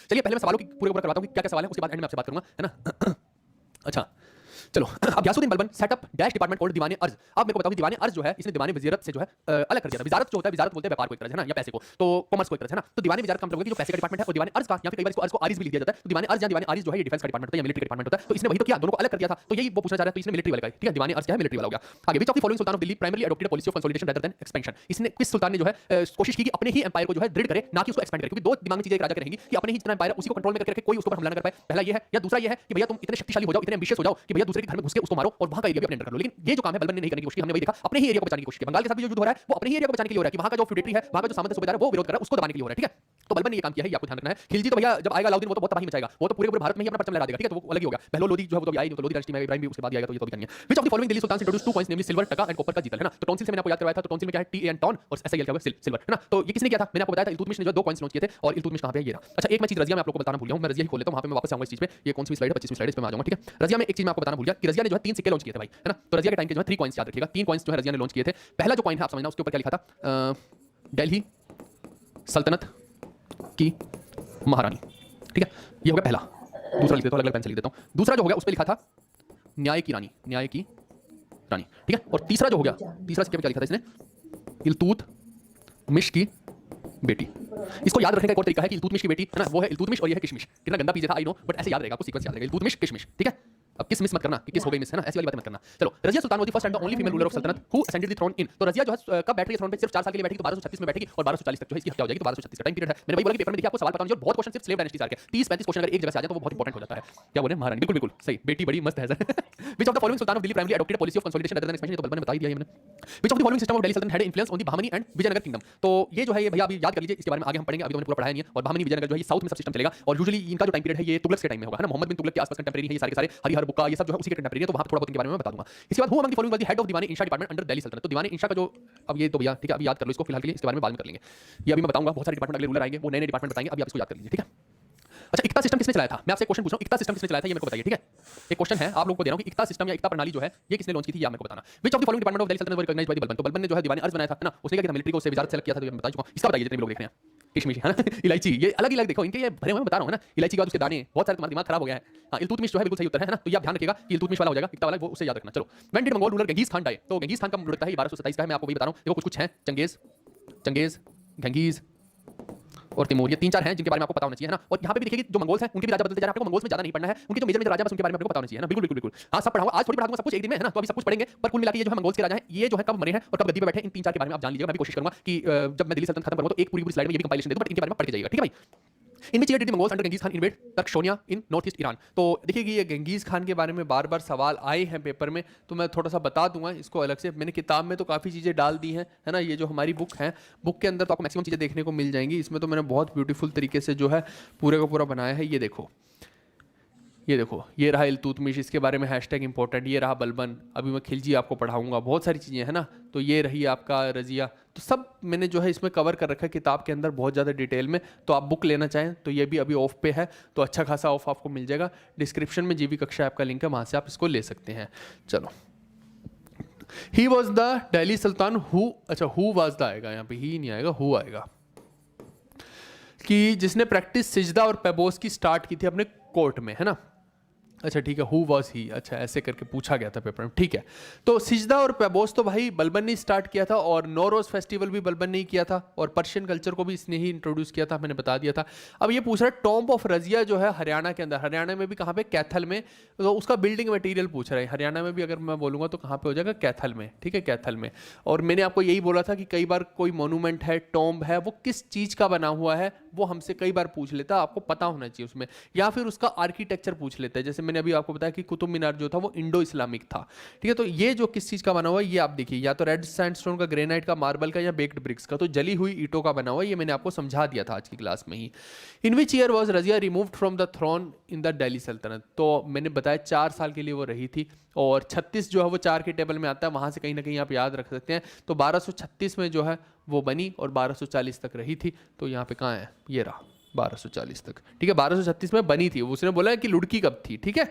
चलिए पहले मैं सवालों की पूरे करवाता हूं कि क्या-क्या सवाल है, उसके बाद एंड में आपसे बात करूंगा, है ना। अच्छा चलो, अब Ghiyasuddin Balban setup dash department called दीवाने अर्ज। अब मेरे को बताओ कि दीवाने अर्ज जो है इसने दीवाने वजीरत से जो है अलग कर दिया था। वजारत जो होता है, वजारत बोलते हैं व्यापार को एक तरह से, है ना, या पैसे को, तो कॉमर्स को एक तरह से, है ना। तो दीवाने वजारत का मतलब है कि जो पैसे का डिपार्टमेंट है, और दीवाने अर्ज का या फिर कई बार इसको अर्ज को आरिज भी लिख दिया जाता है। तो दीवाने अर्ज या दीवाने आरिज जो है ये डिफेंस का डिपार्टमेंट होता है या मिलिट्री का डिपार्टमेंट होता है। तो इसने वही तो किया, दोनों को अलग कर दिया था। तो यही वो पूछना चाह रहा है, तो इसने मिलिट्री वाला का, ठीक है, दीवाने अर्ज क्या है, मिलिट्री वाला हो गया। आगे विच of the following sultan of Delhi primary adopted policy of consolidation rather than expansion. इसने किस सुल्तान ने जो है कोशिश की कि अपने ही एम्पायर को जो है दृढ़ करे, ना कि उसको एक्सपेंड करे, क्योंकि दो दिमाग में चीजें एक राजा की रहेंगी कि अपने ही जितना एम्पायर उसी को कंट्रोल में करके रखे, कोई उसको हमला न कर पाए। पहला ये है, या दूसरा ये है कि भैया तुम इतने शक्तिशाली हो जाओ, इतने एम्बिशियस हो जाओ कि भैया दूसरे के घर में घुस के उसको मारो और वहां का एरिया भी अपने अंडर कर लो। लेकिन ये जो काम है बलबन ने नहीं करने की कोशिश की, हमने वही देखा, अपने ही एरिया को बचाने की कोशिश की। बंगाल के साथ भी जो युद्ध हो रहा है वो अपने ही एरिया को बचाने के लिए हो रहा है कि वहां का जो फ्यूडेटरी है, वहां का जो सामंत सूबेदार है वो विरोध कर रहा है, उसको दबाने के लिए हो रहा है, ठीक है। तो बलबन ने ये काम किया है, ये आपको ध्यान रखना है। खिलजी तो भैया जब आएगा अलाउद्दीन वो तो बहुत तबाही मचाएगा, वो तो पूरे भारत में ही अपना परचम लहरा देगा, ठीक है। तो वो अलग ही होगा। पहले लोधी जो है वो तो अभी आई नहीं, तो लोधी डायनेस्टी में इब्राहिम भी उसके बाद आएगा, तो ये तो भी करनी है। Which of the following Delhi sultan introduce two coins namely silver, taka and copper का जीतल, है ना। तो टॉन्सिल से मैंने आपको याद करवाया था, तो टॉन्सिल में क्या है, टी एंड टॉन और एसआईएल क्या होगा सिल्वर, है ना। तो ये किसने किया था, मैंने आपको बताया था, इल्तुतमिश ने जो दो कॉइंस लॉन्च किए थे। और इल्तुतमिश कहां पे है, ये रहा। अच्छा एक मैं चीज रजिया में आप लोगों को बताना भूल गया हूं, मैं रजिया ही खोल लेता हूं, वहां पे मैं वापस आऊंगा इस चीज पे। ये कौन सी स्लाइड है, 25वीं स्लाइड, इस पे मैं आ जाऊंगा, ठीक है। रजिया में एक चीज मैं आपको बताना भूल गया कि रजिया ने जो है 3 सिक्के लॉन्च किए थे भाई, है ना। तो रजिया के टाइम के जो है 3 कॉइंस याद रखिएगा, 3 कॉइंस जो है रजिया ने लॉन्च किए थे। पहला जो कॉइन है आप समझना, उसके ऊपर क्या लिखा था, दिल्ली सल्तनत की महारानी, ठीक है, ये हो गया पहला। दूसरा लिख देता हूं, अलग-अलग पेन से लिख देता हूं। दूसरा जो हो गया उस पे लिखा था न्याय की रानी, न्याय की रानी, ठीक है। और तीसरा जो हो गया, तीसरा सिक्के पे क्या लिखा था इसने, इल्तुतमिश की बेटी। इसको याद रखने का एक और तरीका है कि इल्तुतमिश की बेटी है ना, वो है इल्तुतमिश और ये है किशमिश। कितना गंदा पीछे था आई नो, बट ऐसे याद रहेगा, आपको सीक्वेंस याद रहेगा, इल्तुतमिश किशमिश, ठीक है। अब किस मिस मत करना कि किस हो गई मिस, है ना, ऐसी वाली बात मत करना। चलो, Razia Sultan was the first and the only female ruler of Sultanat who ascended the throne in. तो रजिया जो है कब बैठ रही है थ्रोन पे, सिर्फ 4 साल के लिए बैठेगी, तो 1236 में बैठेगी और 1240 तक जो है इसकी हत्या हो जाएगी। तो 1236 का टाइम पीरियड है। मैंने वही बोला कि पेपर में देखिए आपको सवाल पता होना चाहिए, और बहुत क्वेश्चन सिर्फ स्लेव डायनेस्टी से आ गए। 30-35 क्वेश्चन अगर एक जगह से आ जाए तो वो बहुत इंपॉर्टेंट हो जाता है। क्या बोले महारानी, बिल्कुल बिल्कुल सही, बेटी बड़ी मस्त है sir. Which of the following sultan of Delhi primary adopted policy of consolidation rather than expansion, तो बलबन ने बता ही दिया ये मैंने। Which of the following system of Delhi Sultanat had influence on the Bahmani and Vijayanagar kingdom. तो ये जो है ये भैया अभी याद कर लीजिए, इसके बारे में आगे हम पढ़ेंगे, अभी तो मैंने पूरा पढ़ाया नहीं है। और बहामनी विजयनगर जो है ये साउथ में सब सिस्टम चलेगा, और यूजुअली इनका जो टाइम पीरियड है ये तुगलक के टाइम में होगा, है ना। मोहम्मद बिन तुगलक के आसपास कंटेम्परेरी है ये सारे के सारे, हरिहर बुक्का ये सब जो है उसी के कंटेम्परेरी है, तो वहां पे थोड़ा बहुत इनके बारे में मैं बता दूंगा। इसके बाद who among the following was the head of दीवाने इंशा डिपार्टमेंट अंडर दिल्ली सल्तनत। तो दीवाने इंशा का जो, अब ये तो भैया ठीक है, अभी याद कर लो इसको फिलहाल के लिए, इसके बारे में बाद में कर लेंगे। ये अभी मैं बताऊंगा, बहुत सारे डिपार्टमेंट अगले रूलर आएंगे, वो नए नए डिपार्टमेंट बताएंगे, अभी आप इसको याद कर लीजिए, ठीक है। अच्छा, इक्ता सिस्टम किसने चलाया था, मैं आपसे क्वेश्चन पूछ रहा हूं, इक्ता सिस्टम किसने चलाया था ये मेरे को बताइए, ठीक है। एक क्वेश्चन है आप लोगों को दे रहा हूं कि इक्ता सिस्टम या इक्ता प्रणाली जो है ये किसने लॉन्च की थी, ये मेरे को बताना। Which of the following department of Delhi सल्तनत वर रिकॉग्नाइज्ड बाय द बलबन। तो बलबन ने जो है दीवाने अर्ज बनाया था ना, उसने क्या किया, मिलिट्री को उससे वजारत से अलग किया था, तो ये मैं बता चुका हूं। इसका बताइए जितने भी लोग देख रहे हैं, किशमिश है ना, इलायची, ये अलग अलग देखो इनके ये भरे हुए मैं बता रहा हूं, है ना। इलायची के बाद उसके दाने, बहुत सारे, तुम्हारा दिमाग खराब हो गया है। हां, इल्तुतमिश जो है बिल्कुल सही उत्तर है ना। तो ये आप ध्यान रखिएगा कि इल्तुतमिश वाला हो जाएगा, इक्ता वाला वो उससे याद रखना। चलो, when did Mongol ruler Genghis Khan die. तो गंगीज खान कब लुढ़कता है, 1227 का है, मैं आपको वही बता रहा हूं। देखो कुछ कुछ है, चंगेज, गंगीज और तैमूर, ये 3-4 हैं जिनके बारे में आपको पता होना चाहिए, है ना। और यहाँ पे भी देखिए कि जो मंगोल्स हैं उनके भी राजा बदलते जा रहे हैं, आपको मंगोल्स में ज्यादा नहीं पढ़ना है, उनके जो मेजर राजा बस उनके बारे में आपको पता होना चाहिए, है ना। बिल्कुल बिल्कुल बिल्कुल, हाँ सब पढ़ाऊंगा, आज थोड़ी पढ़ा दूंगा सब कुछ एक दिन में, है ना। तो अभी सब कुछ पढ़ेंगे, पर कुल मिला के ये जो है मंगोल्स के राजा हैं, ये जो है कब मरे हैं और कब गद्दी पे बैठे, इन 3-4 के बारे में आप जान लीजिएगा। मैं भी कोशिश करूंगा कि जब मैं दिल्ली सल्तनत खत्म करूंगा तो एक पूरी स्लाइड में ये भी कंपाइलेशन दे दूं, बट इनके बारे में पढ़ के जाइएगा, ठीक है भाई। In which year did the Mongols under Genghis Khan invade Transoxiana in north east Iran. तो देखिए कि ये गेंगिस खान के बारे में बार बार सवाल आए हैं पेपर में, तो मैं थोड़ा सा बता दूंगा इसको अलग से। मैंने किताब में तो काफ़ी चीज़ें डाल दी हैं, है ना। ये जो हमारी बुक है, बुक के अंदर तो आपको मैक्सिमम चीज़ें देखने को मिल जाएंगी। इसमें तो मैंने बहुत ब्यूटीफुल तरीके से जो है पूरे का पूरा बनाया है। ये देखो, ये देखो, ये रहा इल्तुतमिश, इसके बारे में हैशटैग इंपॉर्टेंट। ये रहा बलबन, अभी मैं खिलजी आपको पढ़ाऊंगा, बहुत सारी चीज़ें हैं ना। तो ये रही आपका रजिया, तो सब मैंने जो है इसमें कवर कर रखा है किताब के अंदर बहुत ज़्यादा डिटेल में। तो आप बुक लेना चाहें तो ये भी अभी ऑफ पे है, तो अच्छा खासा ऑफ आपको मिल जाएगा। डिस्क्रिप्शन में जीवी कक्षा ऐप का लिंक है, वहाँ से आप इसको ले सकते हैं। चलो, he was the Delhi Sultan who, अच्छा हु वॉज द आएगा यहाँ पे, ही नहीं आएगा, हु आएगा, कि जिसने प्रैक्टिस सिजदा और पैबोस की स्टार्ट की थी अपने कोर्ट में, है ना। अच्छा ठीक है, हु वॉज ही, अच्छा ऐसे करके पूछा गया था पेपर में, ठीक है। तो सिजदा और पैबोस तो भाई बलबन ने स्टार्ट किया था, और नौरोज फेस्टिवल भी बलबन ने ही किया था, और पर्शियन कल्चर को भी इसने ही इंट्रोड्यूस किया था, मैंने बता दिया था। अब ये पूछ रहा है टॉम्ब ऑफ रजिया जो है हरियाणा के अंदर, हरियाणा में भी कहाँ पे, कैथल में, तो उसका बिल्डिंग मटेरियल पूछ रहा है। हरियाणा में भी अगर मैं बोलूँगा तो कहाँ पे हो जाएगा, कैथल में, ठीक है, कैथल में। और मैंने आपको यही बोला था कि कई बार कोई मोनूमेंट है, टॉम्ब है, वो किस चीज़ का बना हुआ है वो हमसे कई बार पूछ लेता, आपको पता होना चाहिए उसमें, या फिर उसका आर्किटेक्चर पूछ लेता है। जैसे मैंने अभी आपको बताया कि कुतुब मीनार जो था वो इंडो इस्लामिक था, ठीक है। तो ये जो किस चीज़ का बना हुआ है ये आप देखिए, या तो रेड सैंडस्टोन का, ग्रेनाइट का, मार्बल का, या बेक्ड ब्रिक्स का, तो जली हुई ईंटों का बना हुआ है। ये मैंने आपको समझा दिया था आज की क्लास में ही। In which year was Razia removed from the throne in the Delhi Sultanat, तो मैंने बताया 4 साल के लिए वो रही थी, और 36 जो है वो 4 के टेबल में आता है, वहाँ से कहीं ना कहीं आप याद रख सकते हैं। तो 1236 में जो है वो बनी, और 1240 तक रही थी। तो यहाँ पे कहाँ है, ये रहा 1240 तक, ठीक है। 1236 में बनी थी, उसने बोला है कि लुढ़की कब थी, ठीक है।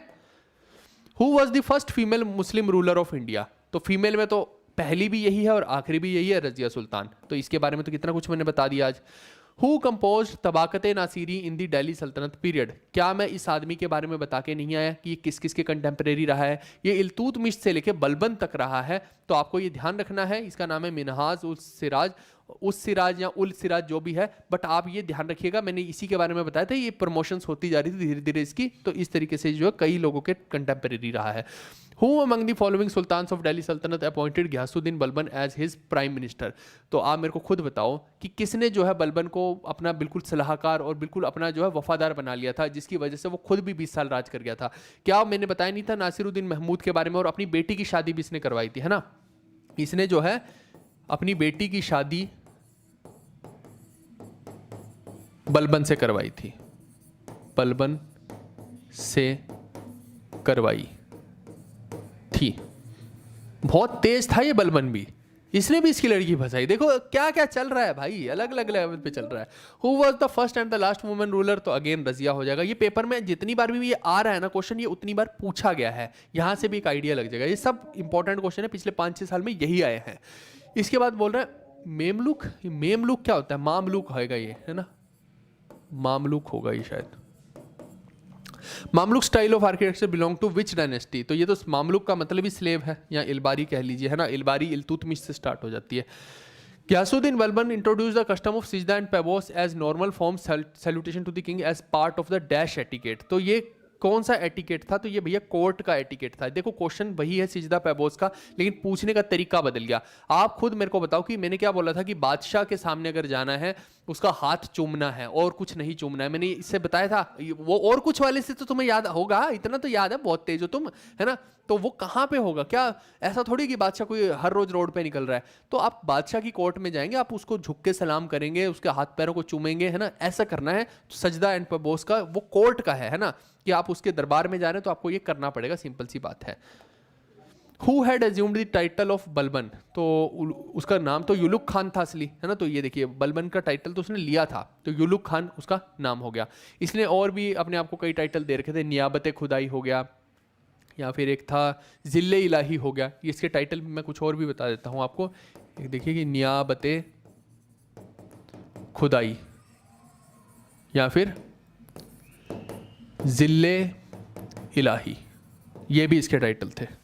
Who was the first female Muslim ruler of India, तो फीमेल में तो पहली भी यही है और आखिरी भी यही है, रजिया सुल्तान। तो इसके बारे में तो कितना कुछ मैंने बता दिया आज। हु कंपोज तबाकत नासिरी इन दी दिल्ली सल्तनत पीरियड, क्या मैं इस आदमी के बारे में बता के नहीं आया कि ये किस किस के कंटेम्प्रेरी रहा है। ये इल्तुतमिश से लेके बलबन तक रहा है, तो आपको ये ध्यान रखना है। इसका नाम है मिनहाज उस सिराज, उस सिराज या उल सिराज जो भी है, बट आप ये ध्यान रखिएगा, मैंने इसी के बारे में बताया था, ये प्रमोशंस होती जा रही थी धीरे धीरे इसकी, तो इस तरीके से जो है कई लोगों के कंटेम्प्रेरी रहा है। Who among the following sultans of Delhi Sultanat appointed Ghiyasuddin Balban as his prime minister, तो आप मेरे को खुद बताओ कि किसने जो है बलबन को अपना बिल्कुल सलाहकार और बिल्कुल अपना जो है वफादार बना लिया था, जिसकी वजह से वो खुद भी 20 साल राज कर गया था। क्या मैंने बताया नहीं था नासिरुद्दीन महमूद के बारे में, और अपनी बेटी की शादी भी इसने करवाई थी, है ना। इसने जो है अपनी बेटी की शादी बलबन से करवाई थी, बलबन से करवाई थी। बहुत तेज था ये बलबन भी, इसने भी इसकी लड़की फंसाई। देखो क्या क्या चल रहा है भाई, अलग अलग लेवल पे चल रहा है। Who was the first and the last women ruler, तो अगेन रजिया हो जाएगा। ये पेपर में जितनी बार भी ये आ रहा है ना क्वेश्चन, ये उतनी बार पूछा गया है, यहां से भी एक आइडिया लग जाएगा। ये सब इंपॉर्टेंट क्वेश्चन है, पिछले 5-6 साल में यही आए हैं। इसके बाद बोल रहे हैं मेमलुक, मेमलुक क्या होता है, मामलुक होगा ये, है ना, मामलुक होगा ये शायद। Mamluk style of architecture belong to which dynasty, तो ये तो मामलुक का मतलब ही स्लेव है, या इलबारी कह लीजिए, है ना। इलबारी इल्तुतमिश से स्टार्ट हो जाती है। Ghiyasuddin Balban introduce the custom of sijda and paibos as normal form salutation to the king as part of the dash etiquette, तो ये कौन सा एटिकेट था, तो ये भैया कोर्ट का एटिकेट था। देखो क्वेश्चन वही है सिजदा पैबोस का, लेकिन पूछने का तरीका बदल गया। आप खुद मेरे को बताओ कि मैंने क्या बोला था कि बादशाह के सामने अगर जाना है उसका हाथ चूमना है और कुछ नहीं चूमना है, मैंने इससे बताया था। वो और कुछ वाले से तो तुम्हें याद होगा, इतना तो याद है, बहुत तेज हो तुम, है ना। तो वो कहाँ पे होगा, क्या ऐसा थोड़ी कि बादशाह कोई हर रोज रोड पे निकल रहा है, तो आप बादशाह की कोर्ट में जाएंगे, आप उसको झुक के सलाम करेंगे, उसके हाथ पैरों को चूमेंगे, है ना, ऐसा करना है। तो सजदा एंड पैबोस का वो कोर्ट का है ना, कि आप उसके दरबार में जा रहे हैं तो आपको ये करना पड़ेगा, सिंपल सी बात है। Who had assumed the title of Balban, तो उसका नाम तो युलुक खान था असली, है ना। तो ये देखिए बलबन का टाइटल तो उसने लिया था, तो युलुक खान उसका नाम हो गया। इसने और भी अपने आप को कई टाइटल दे रखे थे, नियाबत खुदाई हो गया, या फिर एक था जिले इलाही हो गया। इसके टाइटल मैं कुछ और भी बता देता हूँ आपको, एक देखिए कि नियाबत खुदाई, या फिर जिले इलाही, ये भी इसके टाइटल थे।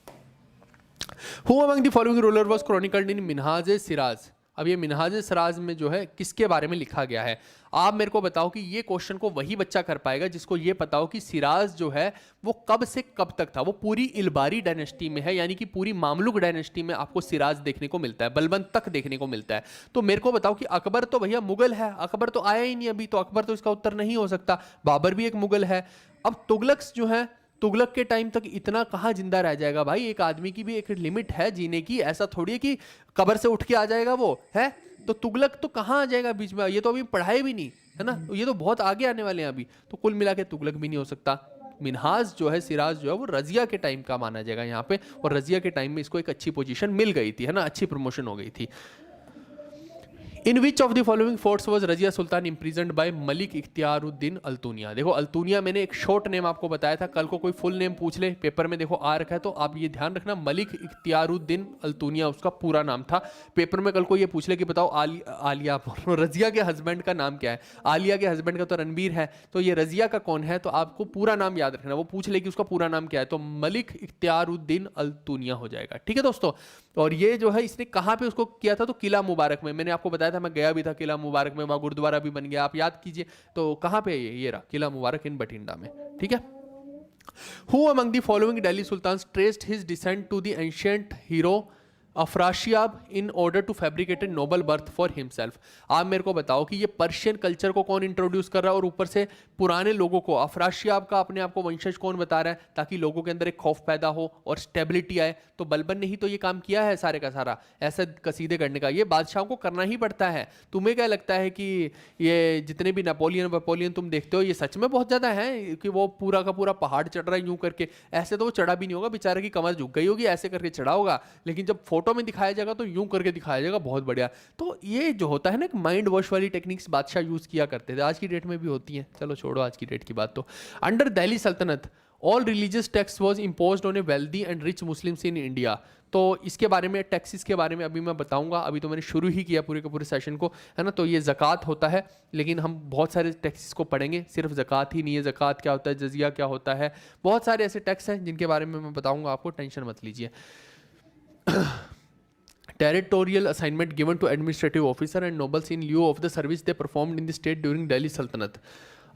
Who among the following ruler was chronicled in Minhaj-e-Siraz, अब ये मिनहाज सराज में जो है किसके बारे में लिखा गया है? आप मेरे को बताओ कि ये क्वेश्चन को वही बच्चा कर पाएगा जिसको ये पता हो कि सिराज जो है वो कब से कब तक था। वो पूरी इलबारी डायनेस्टी में है, यानी कि पूरी मामलुक डायनेस्टी में आपको सिराज देखने को मिलता है, बलबन तक देखने को मिलता है। तो मेरे को बताओ कि अकबर तो भैया मुगल है, अकबर तो आया ही नहीं अभी, तो अकबर तो इसका उत्तर नहीं हो सकता। बाबर भी एक मुगल है। अब तुगलक जो है, तुगलक के टाइम तक इतना कहाँ जिंदा रह जाएगा भाई? एक आदमी की भी एक लिमिट है जीने की, ऐसा थोड़ी है कि कब्र से उठ के आ जाएगा वो है। तो तुगलक तो कहाँ आ जाएगा बीच में? ये तो अभी पढ़ाए भी नहीं है ना, ये तो बहुत आगे आने वाले हैं अभी। तो कुल मिला के तुगलक भी नहीं हो सकता। मिनहाज जो है, सिराज जो है, वो रजिया के टाइम का माना जाएगा यहाँ पे, और रजिया के टाइम में इसको एक अच्छी पोजीशन मिल गई थी, है ना, अच्छी प्रमोशन हो गई थी। In which of the following forts was Razia Sultan imprisoned by Malik Ikhtiyaruddin Altunia? देखो अल्तुनिया मैंने एक शॉर्ट नेम आपको बताया था, कल को कोई फुल नेम पूछ ले पेपर में, देखो आ रखा है, तो आप ये ध्यान रखना मलिक इख्तियारुद्दीन अल्तुनिया उसका पूरा नाम था। पेपर में कल को ये पूछ ले कि बताओ आलिया रजिया के हस्बैंड का नाम क्या है? आलिया के हस्बैंड का तो रणबीर है, तो ये रजिया का कौन है? तो आपको पूरा नाम याद रखना। वो पूछ ले कि उसका पूरा नाम क्या है, तो मलिक इख्तियारुद्दीन अल्तुनिया हो जाएगा। ठीक है दोस्तों, और ये जो है इसने कहाँ पे उसको किया था? तो किला मुबारक में। मैंने आपको बताया था, मैं गया भी था किला मुबारक में, वहाँ गुरुद्वारा भी बन गया, आप याद कीजिए। तो कहाँ पे ये रहा किला मुबारक, इन बठिंडा में। ठीक है। Who among the following Delhi sultans traced his descent to the ancient hero Afrasiab in order to fabricate noble birth for himself? आप मेरे को बताओ कि ये पर्शियन कल्चर को कौन इंट्रोड्यूस कर रहा है, और ऊपर से पुराने लोगों को अफराशियाब का अपने आप को वंशज कौन बता रहा है, ताकि लोगों के अंदर एक खौफ पैदा हो और स्टेबिलिटी आए। तो बलबन ने ही तो ये काम किया है सारे का सारा, ऐसे कसीदे करने का। ये बादशाहों को करना ही पड़ता है। तुम्हें क्या लगता है कि ये जितने भी नेपोलियन तुम देखते हो, ये सच में बहुत ज़्यादा है कि वो पूरा का पूरा पहाड़ चढ़ रहा है यूं करके? ऐसे तो वो चढ़ा भी नहीं होगा, बेचारे की कमर झुक गई होगी, ऐसे करके चढ़ा होगा। लेकिन जब फोटो में दिखाया जाएगा तो यूं करके दिखाया जाएगा, बहुत बढ़िया। तो ये जो होता है ना, माइंड वॉश वाली टेक्निक्स बादशाह यूज किया करते थे, आज की डेट में भी होती हैं। चलो छोड़ो आज की डेट की बात। तो अंडर दिल्ली सल्तनत all religious tax was imposed on A wealthy and rich Muslims in India. तो इसके बारे में, टैक्सेस के बारे में अभी मैं बताऊंगा, अभी तो मैंने शुरू ही किया पूरे के पूरे सेशन को, है ना। तो ये ज़कात होता है, लेकिन हम बहुत सारे टैक्सेस को पढ़ेंगे, सिर्फ ज़कात ही नहीं है। ज़कात क्या होता है, जजिया क्या होता है, बहुत सारे ऐसे टैक्स हैं जिनके बारे में मैं बताऊंगा आपको, टेंशन मत लीजिए। Territorial assignment given to administrative officer and nobles in lieu of the service they performed in the state during Delhi सल्तनत।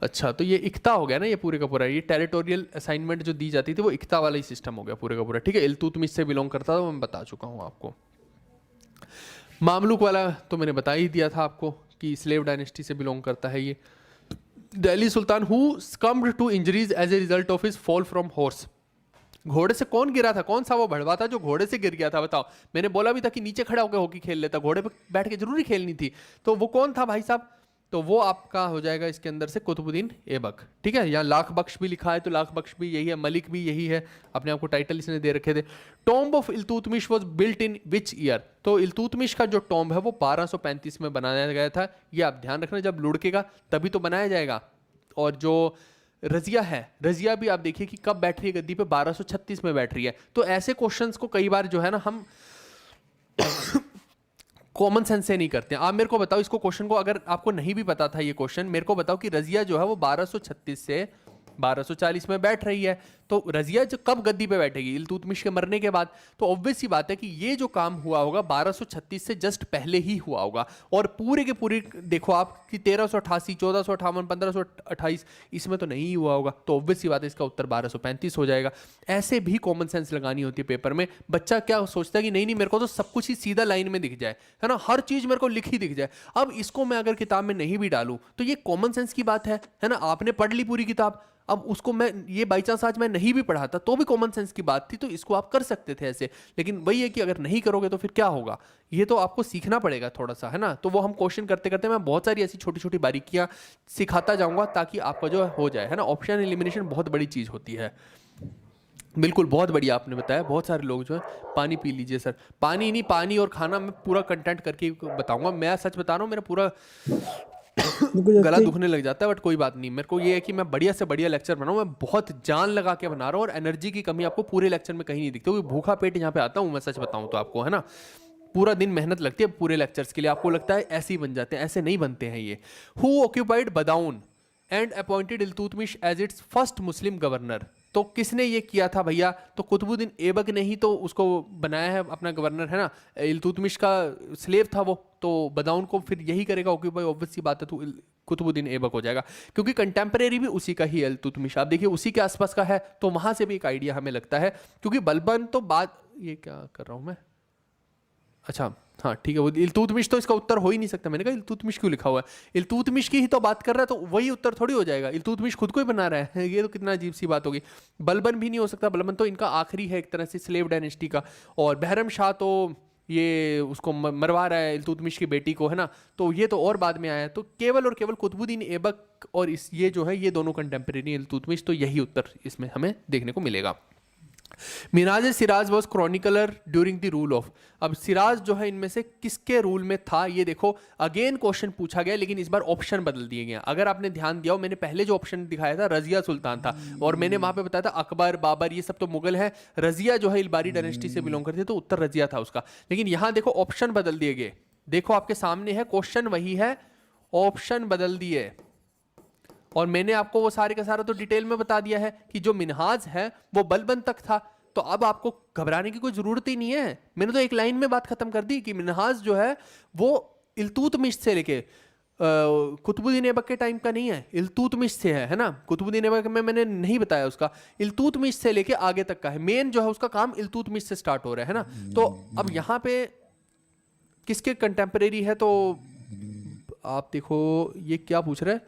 अच्छा, तो ये इक्ता हो गया ना, ये पूरे का पूरा। ये टेरिटोरियल असाइनमेंट जो दी जाती थी वो इक्ता वाला ही सिस्टम हो गया पूरे का पूरा। ठीक है, इल्तुतमिश से बिलोंग करता था, मैं बता चुका हूँ आपको। मामलुक वाला तो मैंने बता ही दिया था आपको कि स्लेव डायनेस्टी से बिलोंग करता है ये। दिल्ली सुल्तान who succumbed to injuries as a result of his fall from horse। घोड़े से कौन गिरा था? कौन सा वो भड़वा था जो घोड़े से गिर गया था? बताओ। मैंने बोला भी था कि नीचे खड़ा होकर हॉकी खेल लेता, घोड़े पे बैठ के जरूरी खेलनी थी। तो वो कौन था भाई साहब? तो वो आपका हो जाएगा इसके अंदर से कुतुबुद्दीन ऐबक। ठीक है, यहाँ लाख बख्श भी लिखा है, तो लाख बख्श भी यही है, मलिक भी यही है, अपने आप को टाइटल इसने दे रखे थे। Tomb of Iltutmish was built in which year? तो इल्तुतमिश का जो टॉम्ब है वो 1235 में बनाया गया था। ये आप ध्यान रखना, जब लुढ़केगा तभी तो बनाया जाएगा। और जो रजिया है, रजिया भी आप देखिए कि कब बैठ रही है गद्दी पे, 1236 में बैठ रही है। तो ऐसे क्वेश्चंस को कई बार जो है ना हम कॉमन सेंस से नहीं करते हैं। आप मेरे को बताओ इसको, क्वेश्चन को अगर आपको नहीं भी पता था ये क्वेश्चन, मेरे को बताओ कि रजिया जो है वो 1236 से 1240 में बैठ रही है। तो रजिया जो कब गद्दी पे बैठेगी? इल्तुतमिश के मरने के बाद। तो ऑब्वियस सी बात है कि ये जो काम हुआ होगा 1236 से जस्ट पहले ही हुआ होगा। और पूरे के पूरे देखो आप कि 1388, 1458, 1528 इसमें तो नहीं हुआ होगा। तो ऑब्वियस सी बात है इसका उत्तर 1235 हो जाएगा। ऐसे भी कॉमन सेंस लगानी होती है पेपर में। बच्चा क्या सोचता है कि नहीं मेरे को तो सब कुछ ही सीधा लाइन में दिख जाए, है ना, हर चीज मेरे को लिखी दिख जाए। अब इसको मैं अगर किताब में नहीं भी डालूं तो ये कॉमन सेंस की बात है ना। आपने पढ़ ली पूरी किताब, अब उसको मैं ये बाई चांस आज मैं नहीं भी पढ़ाता तो भी कॉमन सेंस की बात थी, तो इसको आप कर सकते थे ऐसे। लेकिन वही है कि अगर नहीं करोगे तो फिर क्या होगा, ये तो आपको सीखना पड़ेगा थोड़ा सा, है ना। तो वो हम क्वेश्चन करते करते मैं बहुत सारी ऐसी छोटी छोटी बारीकियां सिखाता जाऊंगा ताकि आपका जो हो जाए, है ना। ऑप्शन एलिमिनेशन बहुत बड़ी चीज होती है। बिल्कुल, बहुत बढ़िया आपने बताया। बहुत सारे लोग जो है पानी पी लीजिए सर। पानी नहीं, पानी और खाना मैं पूरा कंटेंट करके बताऊंगा। मैं सच बता रहा हूँ, मेरा पूरा गला दुखने लग जाता है, बट कोई बात नहीं। मेरे को ये है कि मैं बढ़िया से बढ़िया लेक्चर बनाऊं। मैं बहुत जान लगा के बना रहा हूँ, और एनर्जी की कमी आपको पूरे लेक्चर में कहीं नहीं दिखती, क्योंकि भूखा पेट यहाँ पे आता हूँ मैं, सच बताऊं तो आपको, है ना। पूरा दिन मेहनत लगती है पूरे लेक्चर्स के लिए। आपको लगता है ऐसे ही बन जाते हैं, ऐसे नहीं बनते हैं ये। Who occupied Badaun and appointed Iltutmish as its first Muslim governor? तो किसने ये किया था भैया? तो कुतुबुद्दीन ऐबक ने ही तो उसको बनाया है अपना गवर्नर, है ना। इल्तुतमिश का स्लेव था वो, तो तो बदाऊन को फिर यही करेगा कि भाई ऑब्वियस सी बात है तो कुतुबुद्दीन ऐबक हो जाएगा, क्योंकि कंटेम्परेरी भी उसी का ही है इल्तुतमिश। आप देखिए उसी के आसपास का है, तो वहां से भी एक आइडिया हमें लगता है, क्योंकि बलबन तो बात, ये क्या कर रहा हूं मैं, अच्छा हाँ ठीक है, वो इल्तुतमिश तो इसका उत्तर हो ही नहीं सकता। मैंने कहा इल्तुतमिश क्यों लिखा हुआ है, इल्तुतमिश की ही तो बात कर रहा है, तो वही उत्तर थोड़ी हो जाएगा, इल्तुतमिश खुद को ही बना रहा है, ये तो कितना अजीब सी बात होगी। बलबन भी नहीं हो सकता, बलबन तो इनका आखिरी है एक तरह से स्लेव डायनेस्टी का, और बहरम शाह तो ये उसको मरवा रहा है इल्तुतमिश की बेटी को, है ना, तो ये तो और बाद में आया है। तो केवल और केवल कुतुबुद्दीन ऐबक और इस ये जो है ये दोनों कंटेम्प्रेरी इल्तुतमिश, तो यही उत्तर इसमें हमें देखने को मिलेगा। Minhaj Siraj was chronicler during the rule of, अब सिराज जो है इनमें से किसके रूल में था, ये देखो अगेन क्वेश्चन पूछा गया, लेकिन इस बार ऑप्शन बदल दिए गए। अगर आपने ध्यान दिया हो, मैंने पहले जो ऑप्शन दिखाया था रजिया सुल्तान था, और मैंने वहां पे बताया था अकबर बाबर ये सब तो मुगल है, रजिया जो है इलबारी डायनेस्टी से बिलोंग करती है, तो उत्तर रजिया था उसका। लेकिन यहां देखो ऑप्शन बदल दिए गए, देखो आपके सामने है, क्वेश्चन वही है, ऑप्शन बदल दिए, और मैंने आपको वो सारे का सारा तो डिटेल में बता दिया है कि जो मिनहाज है वो बलबन तक था, तो अब आपको घबराने की कोई जरूरत ही नहीं है। मैंने तो एक लाइन में बात खत्म कर दी कि मिनहाज जो है वो इल्तुतमिश से लेके कुतुबुद्दीन ऐबक के टाइम का नहीं है, इल्तुतमिश से है ना। कुतुबुद्दीन ऐबक में मैंने नहीं बताया उसका, इल्तुतमिश से लेके आगे तक का है, मेन जो है उसका काम इल्तुतमिश से स्टार्ट हो रहा है ना। तो अब यहाँ पे किसके कंटेम्परेरी है, तो आप देखो ये क्या पूछ रहे हैं,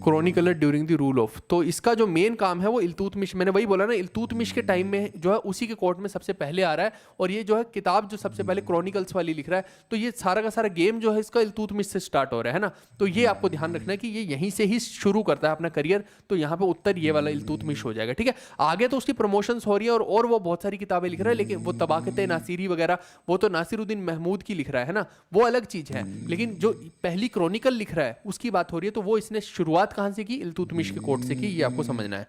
chronicler during the rule of, तो इसका जो मेन काम है वो इल्तुतमिश, मैंने वही बोला ना, इल्तुतमिश के टाइम में जो है उसी के कोर्ट में सबसे पहले आ रहा है, और ये जो है किताब जो सबसे पहले क्रॉनिकल्स वाली लिख रहा है, तो ये सारा का सारा गेम जो है इसका इल्तुतमिश से स्टार्ट हो रहा है ना। तो ये आपको ध्यान रखना है कि ये यहीं से ही शुरू करता है अपना करियर, तो यहाँ पे उत्तर ये वाला इल्तुतमिश हो जाएगा, ठीक है। आगे तो उसकी प्रमोशंस हो रही है और वो बहुत सारी किताबें लिख रहा है, लेकिन वो तबाकत नासिरी वगैरह वो तो नासिरुद्दीन महमूद की लिख रहा है ना, वो अलग चीज है। लेकिन जो पहली क्रॉनिकल लिख रहा है उसकी बात हो रही है, तो वो इसने शुरुआत कहाँ से की, इल्तुतमिश के कोर्ट से की, ये आपको समझना है।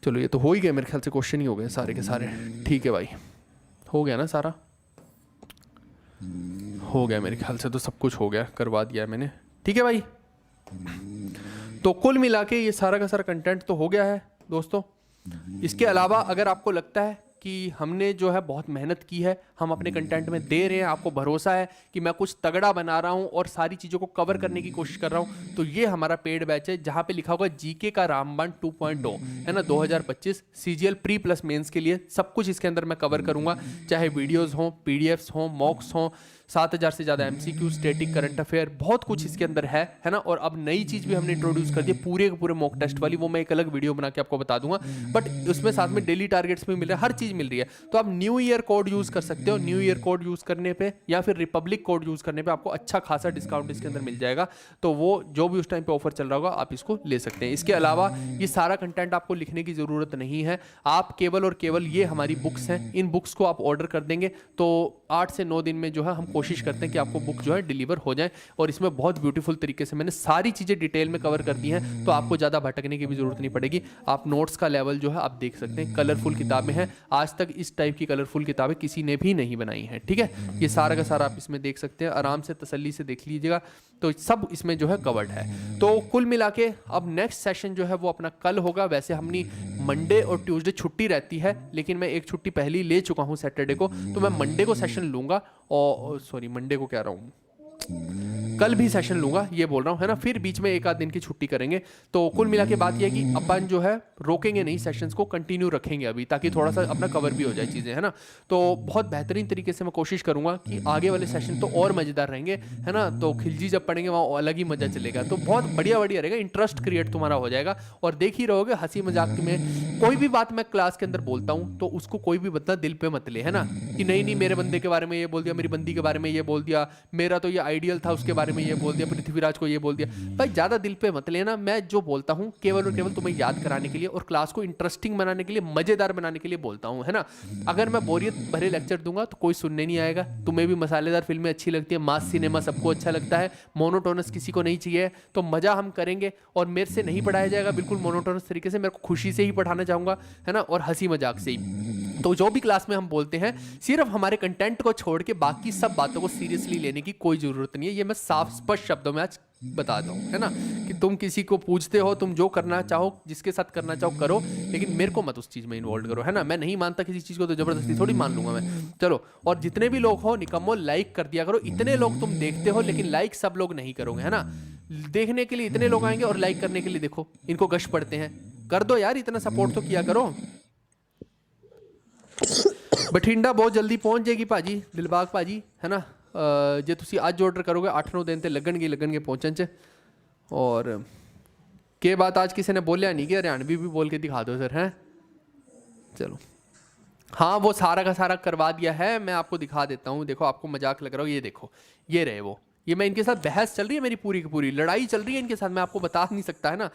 चलो ये तो हो ही गया, मेरे ख्याल से क्वेश्चन ही हो गए सारे के सारे, ठीक है भाई, हो गया ना सारा, हो गया मेरे ख्याल से, तो सब कुछ हो गया, करवा दिया है मैंने, ठीक है भाई। तो कुल मिला के ये सारा का सारा कंटेंट तो हो गया है दोस्तों। इसके अलावा अगर आपको लगता है कि हमने जो है बहुत मेहनत की है, हम अपने कंटेंट में दे रहे हैं, आपको भरोसा है कि मैं कुछ तगड़ा बना रहा हूं और सारी चीज़ों को कवर करने की कोशिश कर रहा हूं, तो ये हमारा पेड बैच है जहां पे लिखा होगा जीके का रामबाण 2.0 है ना, 2025 सीजीएल प्री प्लस मेंस के लिए सब कुछ इसके अंदर मैं कवर करूंगा, चाहे वीडियोस हों, पीडीएफ्स हों, मॉक्स हों, 7000 से ज़्यादा एमसीक्यू, स्टैटिक करंट अफेयर, बहुत कुछ इसके अंदर है ना। और अब नई चीज़ भी हमने इंट्रोड्यूस कर दी पूरे के पूरे मॉक टेस्ट वाली, वो मैं एक अलग वीडियो बना के आपको बता दूंगा, बट उसमें साथ में डेली टारगेट्स भी मिल रहे हैं, हर चीज़ मिल रही है। तो आप न्यू ईयर कोड यूज़ कर सकते हो, न्यू ईयर कोड यूज़ करने पे या फिर रिपब्लिक कोड यूज़ करने पे आपको अच्छा खासा डिस्काउंट इसके अंदर मिल जाएगा, तो वो जो भी उस टाइम पे ऑफर चल रहा होगा आप इसको ले सकते हैं। इसके अलावा ये सारा कंटेंट आपको लिखने की ज़रूरत नहीं है, आप केवल और केवल ये हमारी बुक्स हैं, इन बुक्स को आप ऑर्डर कर देंगे तो 8 से 9 दिन में जो है हम कोशिश करते हैं कि आपको बुक जो है डिलीवर हो जाए, और इसमें बहुत ब्यूटीफुल तरीके से मैंने सारी चीज़ें डिटेल में कवर कर दी हैं, तो आपको ज़्यादा भटकने की भी ज़रूरत नहीं पड़ेगी। आप नोट्स का लेवल जो है आप देख सकते हैं, कलरफुल किताबें हैं, आज तक इस टाइप की कलरफुल किताबें किसी ने भी नहीं बनाई हैं, ठीक है। ये सारा का सारा आप इसमें देख सकते हैं, आराम से तसल्ली से देख लीजिएगा, तो सब इसमें जो है कवर्ड है। तो कुल मिला के अब नेक्स्ट सेशन जो है वो अपना कल होगा। वैसे हमने मंडे और ट्यूसडे छुट्टी रहती है, लेकिन मैं एक छुट्टी पहले ही ले चुका हूँ सैटरडे को, तो मैं मंडे को सेशन लूंगा, और सॉरी मंडे को कह रहा हूँ, कल भी सेशन लूंगा, ये बोल रहा हूँ, है ना। फिर बीच में एक आध दिन की छुट्टी करेंगे। तो कुल मिला के बात यह है कि अपन जो है रोकेंगे नहीं, सेशंस को कंटिन्यू रखेंगे अभी, ताकि थोड़ा सा अपना कवर भी हो जाए चीज़ें, है ना। तो बहुत बेहतरीन तरीके से मैं कोशिश करूंगा कि आगे वाले सेशन तो और मज़ेदार रहेंगे, है ना। तो खिलजी जब पढ़ेंगे वहाँ अलग ही मज़ा चलेगा, तो बहुत बढ़िया बढ़िया रहेगा, इंटरेस्ट क्रिएट तुम्हारा हो जाएगा, और देख ही रहोगे हंसी मजाक में। कोई भी बात मैं क्लास के अंदर बोलता हूँ तो उसको कोई भी बंदा दिल पे मत ले, है ना, कि नहीं नहीं मेरे बंदे के बारे में ये बोल दिया, मेरी बंदी के बारे में ये बोल दिया, मेरा तो ये आइडियल था उसके बारे में ये बोल दिया, पृथ्वीराज को ये बोल दिया। भाई ज्यादा दिल पे मत लेना, मैं जो बोलता हूँ केवल और केवल तुम्हें याद कराने के लिए और क्लास को इंटरेस्टिंग बनाने के लिए, मजेदार बनाने के लिए बोलता हूँ, है ना। अगर मैं बोरियत भरे लेक्चर दूंगा तो कोई सुनने नहीं आएगा। तुम्हें भी मसालेदार फिल्में अच्छी लगती है, मास सिनेमा सबको अच्छा लगता है, मोनोटोनस किसी को नहीं चाहिए, तो मजा हम करेंगे। और मेरे से नहीं पढ़ाया जाएगा बिल्कुल मोनोटोनस तरीके से, मेरे को खुशी से ही पढ़ाना चाहूंगा, है ना, और हंसी मजाक से ही। तो जो भी क्लास में हम बोलते हैं सिर्फ हमारे कंटेंट को छोड़ के बाकी सब बातों को सीरियसली लेने की कोई जरूरत नहीं है, ये मैं साफ स्पष्ट शब्दों में आज बता दो, है ना, कि तुम किसी को पूछते हो, तुम जो करना चाहो, जिसके साथ करना चाहो करो, लेकिन मेरे को मत उस चीज़ में इन्वॉल्व करो, है ना। मैं नहीं मानता किसी चीज़ को तो ज़बरदस्ती थोड़ी मान लूंगा मैं। चलो, और जितने भी लोग हो निकम्मो, लाइक कर दिया करो। इतने लोग तुम देखते हो, लेकिन लाइक सब लोग नहीं करोगे, है ना। देखने के लिए इतने लोग आएंगे और लाइक करने के लिए देखो इनको गश पड़ते हैं। कर दो यार, इतना सपोर्ट तो किया करो। ਬਠਿੰਡਾ ਬਹੁਤ ਜਲਦੀ ਪਹੁੰਚ ਜਾਏਗੀ ਭਾਜੀ, ਦਿਲਬਾਗ ਭਾਜੀ, है ना। ਜੇ ਤੁਸੀਂ ਅੱਜ ਆਰਡਰ ਕਰੋਗੇ 8-9 ਦਿਨ ਤੇ ਲੱਗਣਗੇ ਪਹੁੰਚਣ ਚ। और के बात आज किसी ने बोलिया नहीं कि हरियाणवी भी बोल के दिखा दो सर, हैं। चलो, हाँ वो सारा का सारा करवा दिया है, मैं आपको दिखा देता हूँ। देखो, आपको मजाक लग रहा हो, ये देखो, ये रहे वो, ये मैं इनके साथ बहस चल रही है मेरी, पूरी की पूरी लड़ाई चल रही है इनके साथ, मैं आपको बता नहीं सकता, है ना।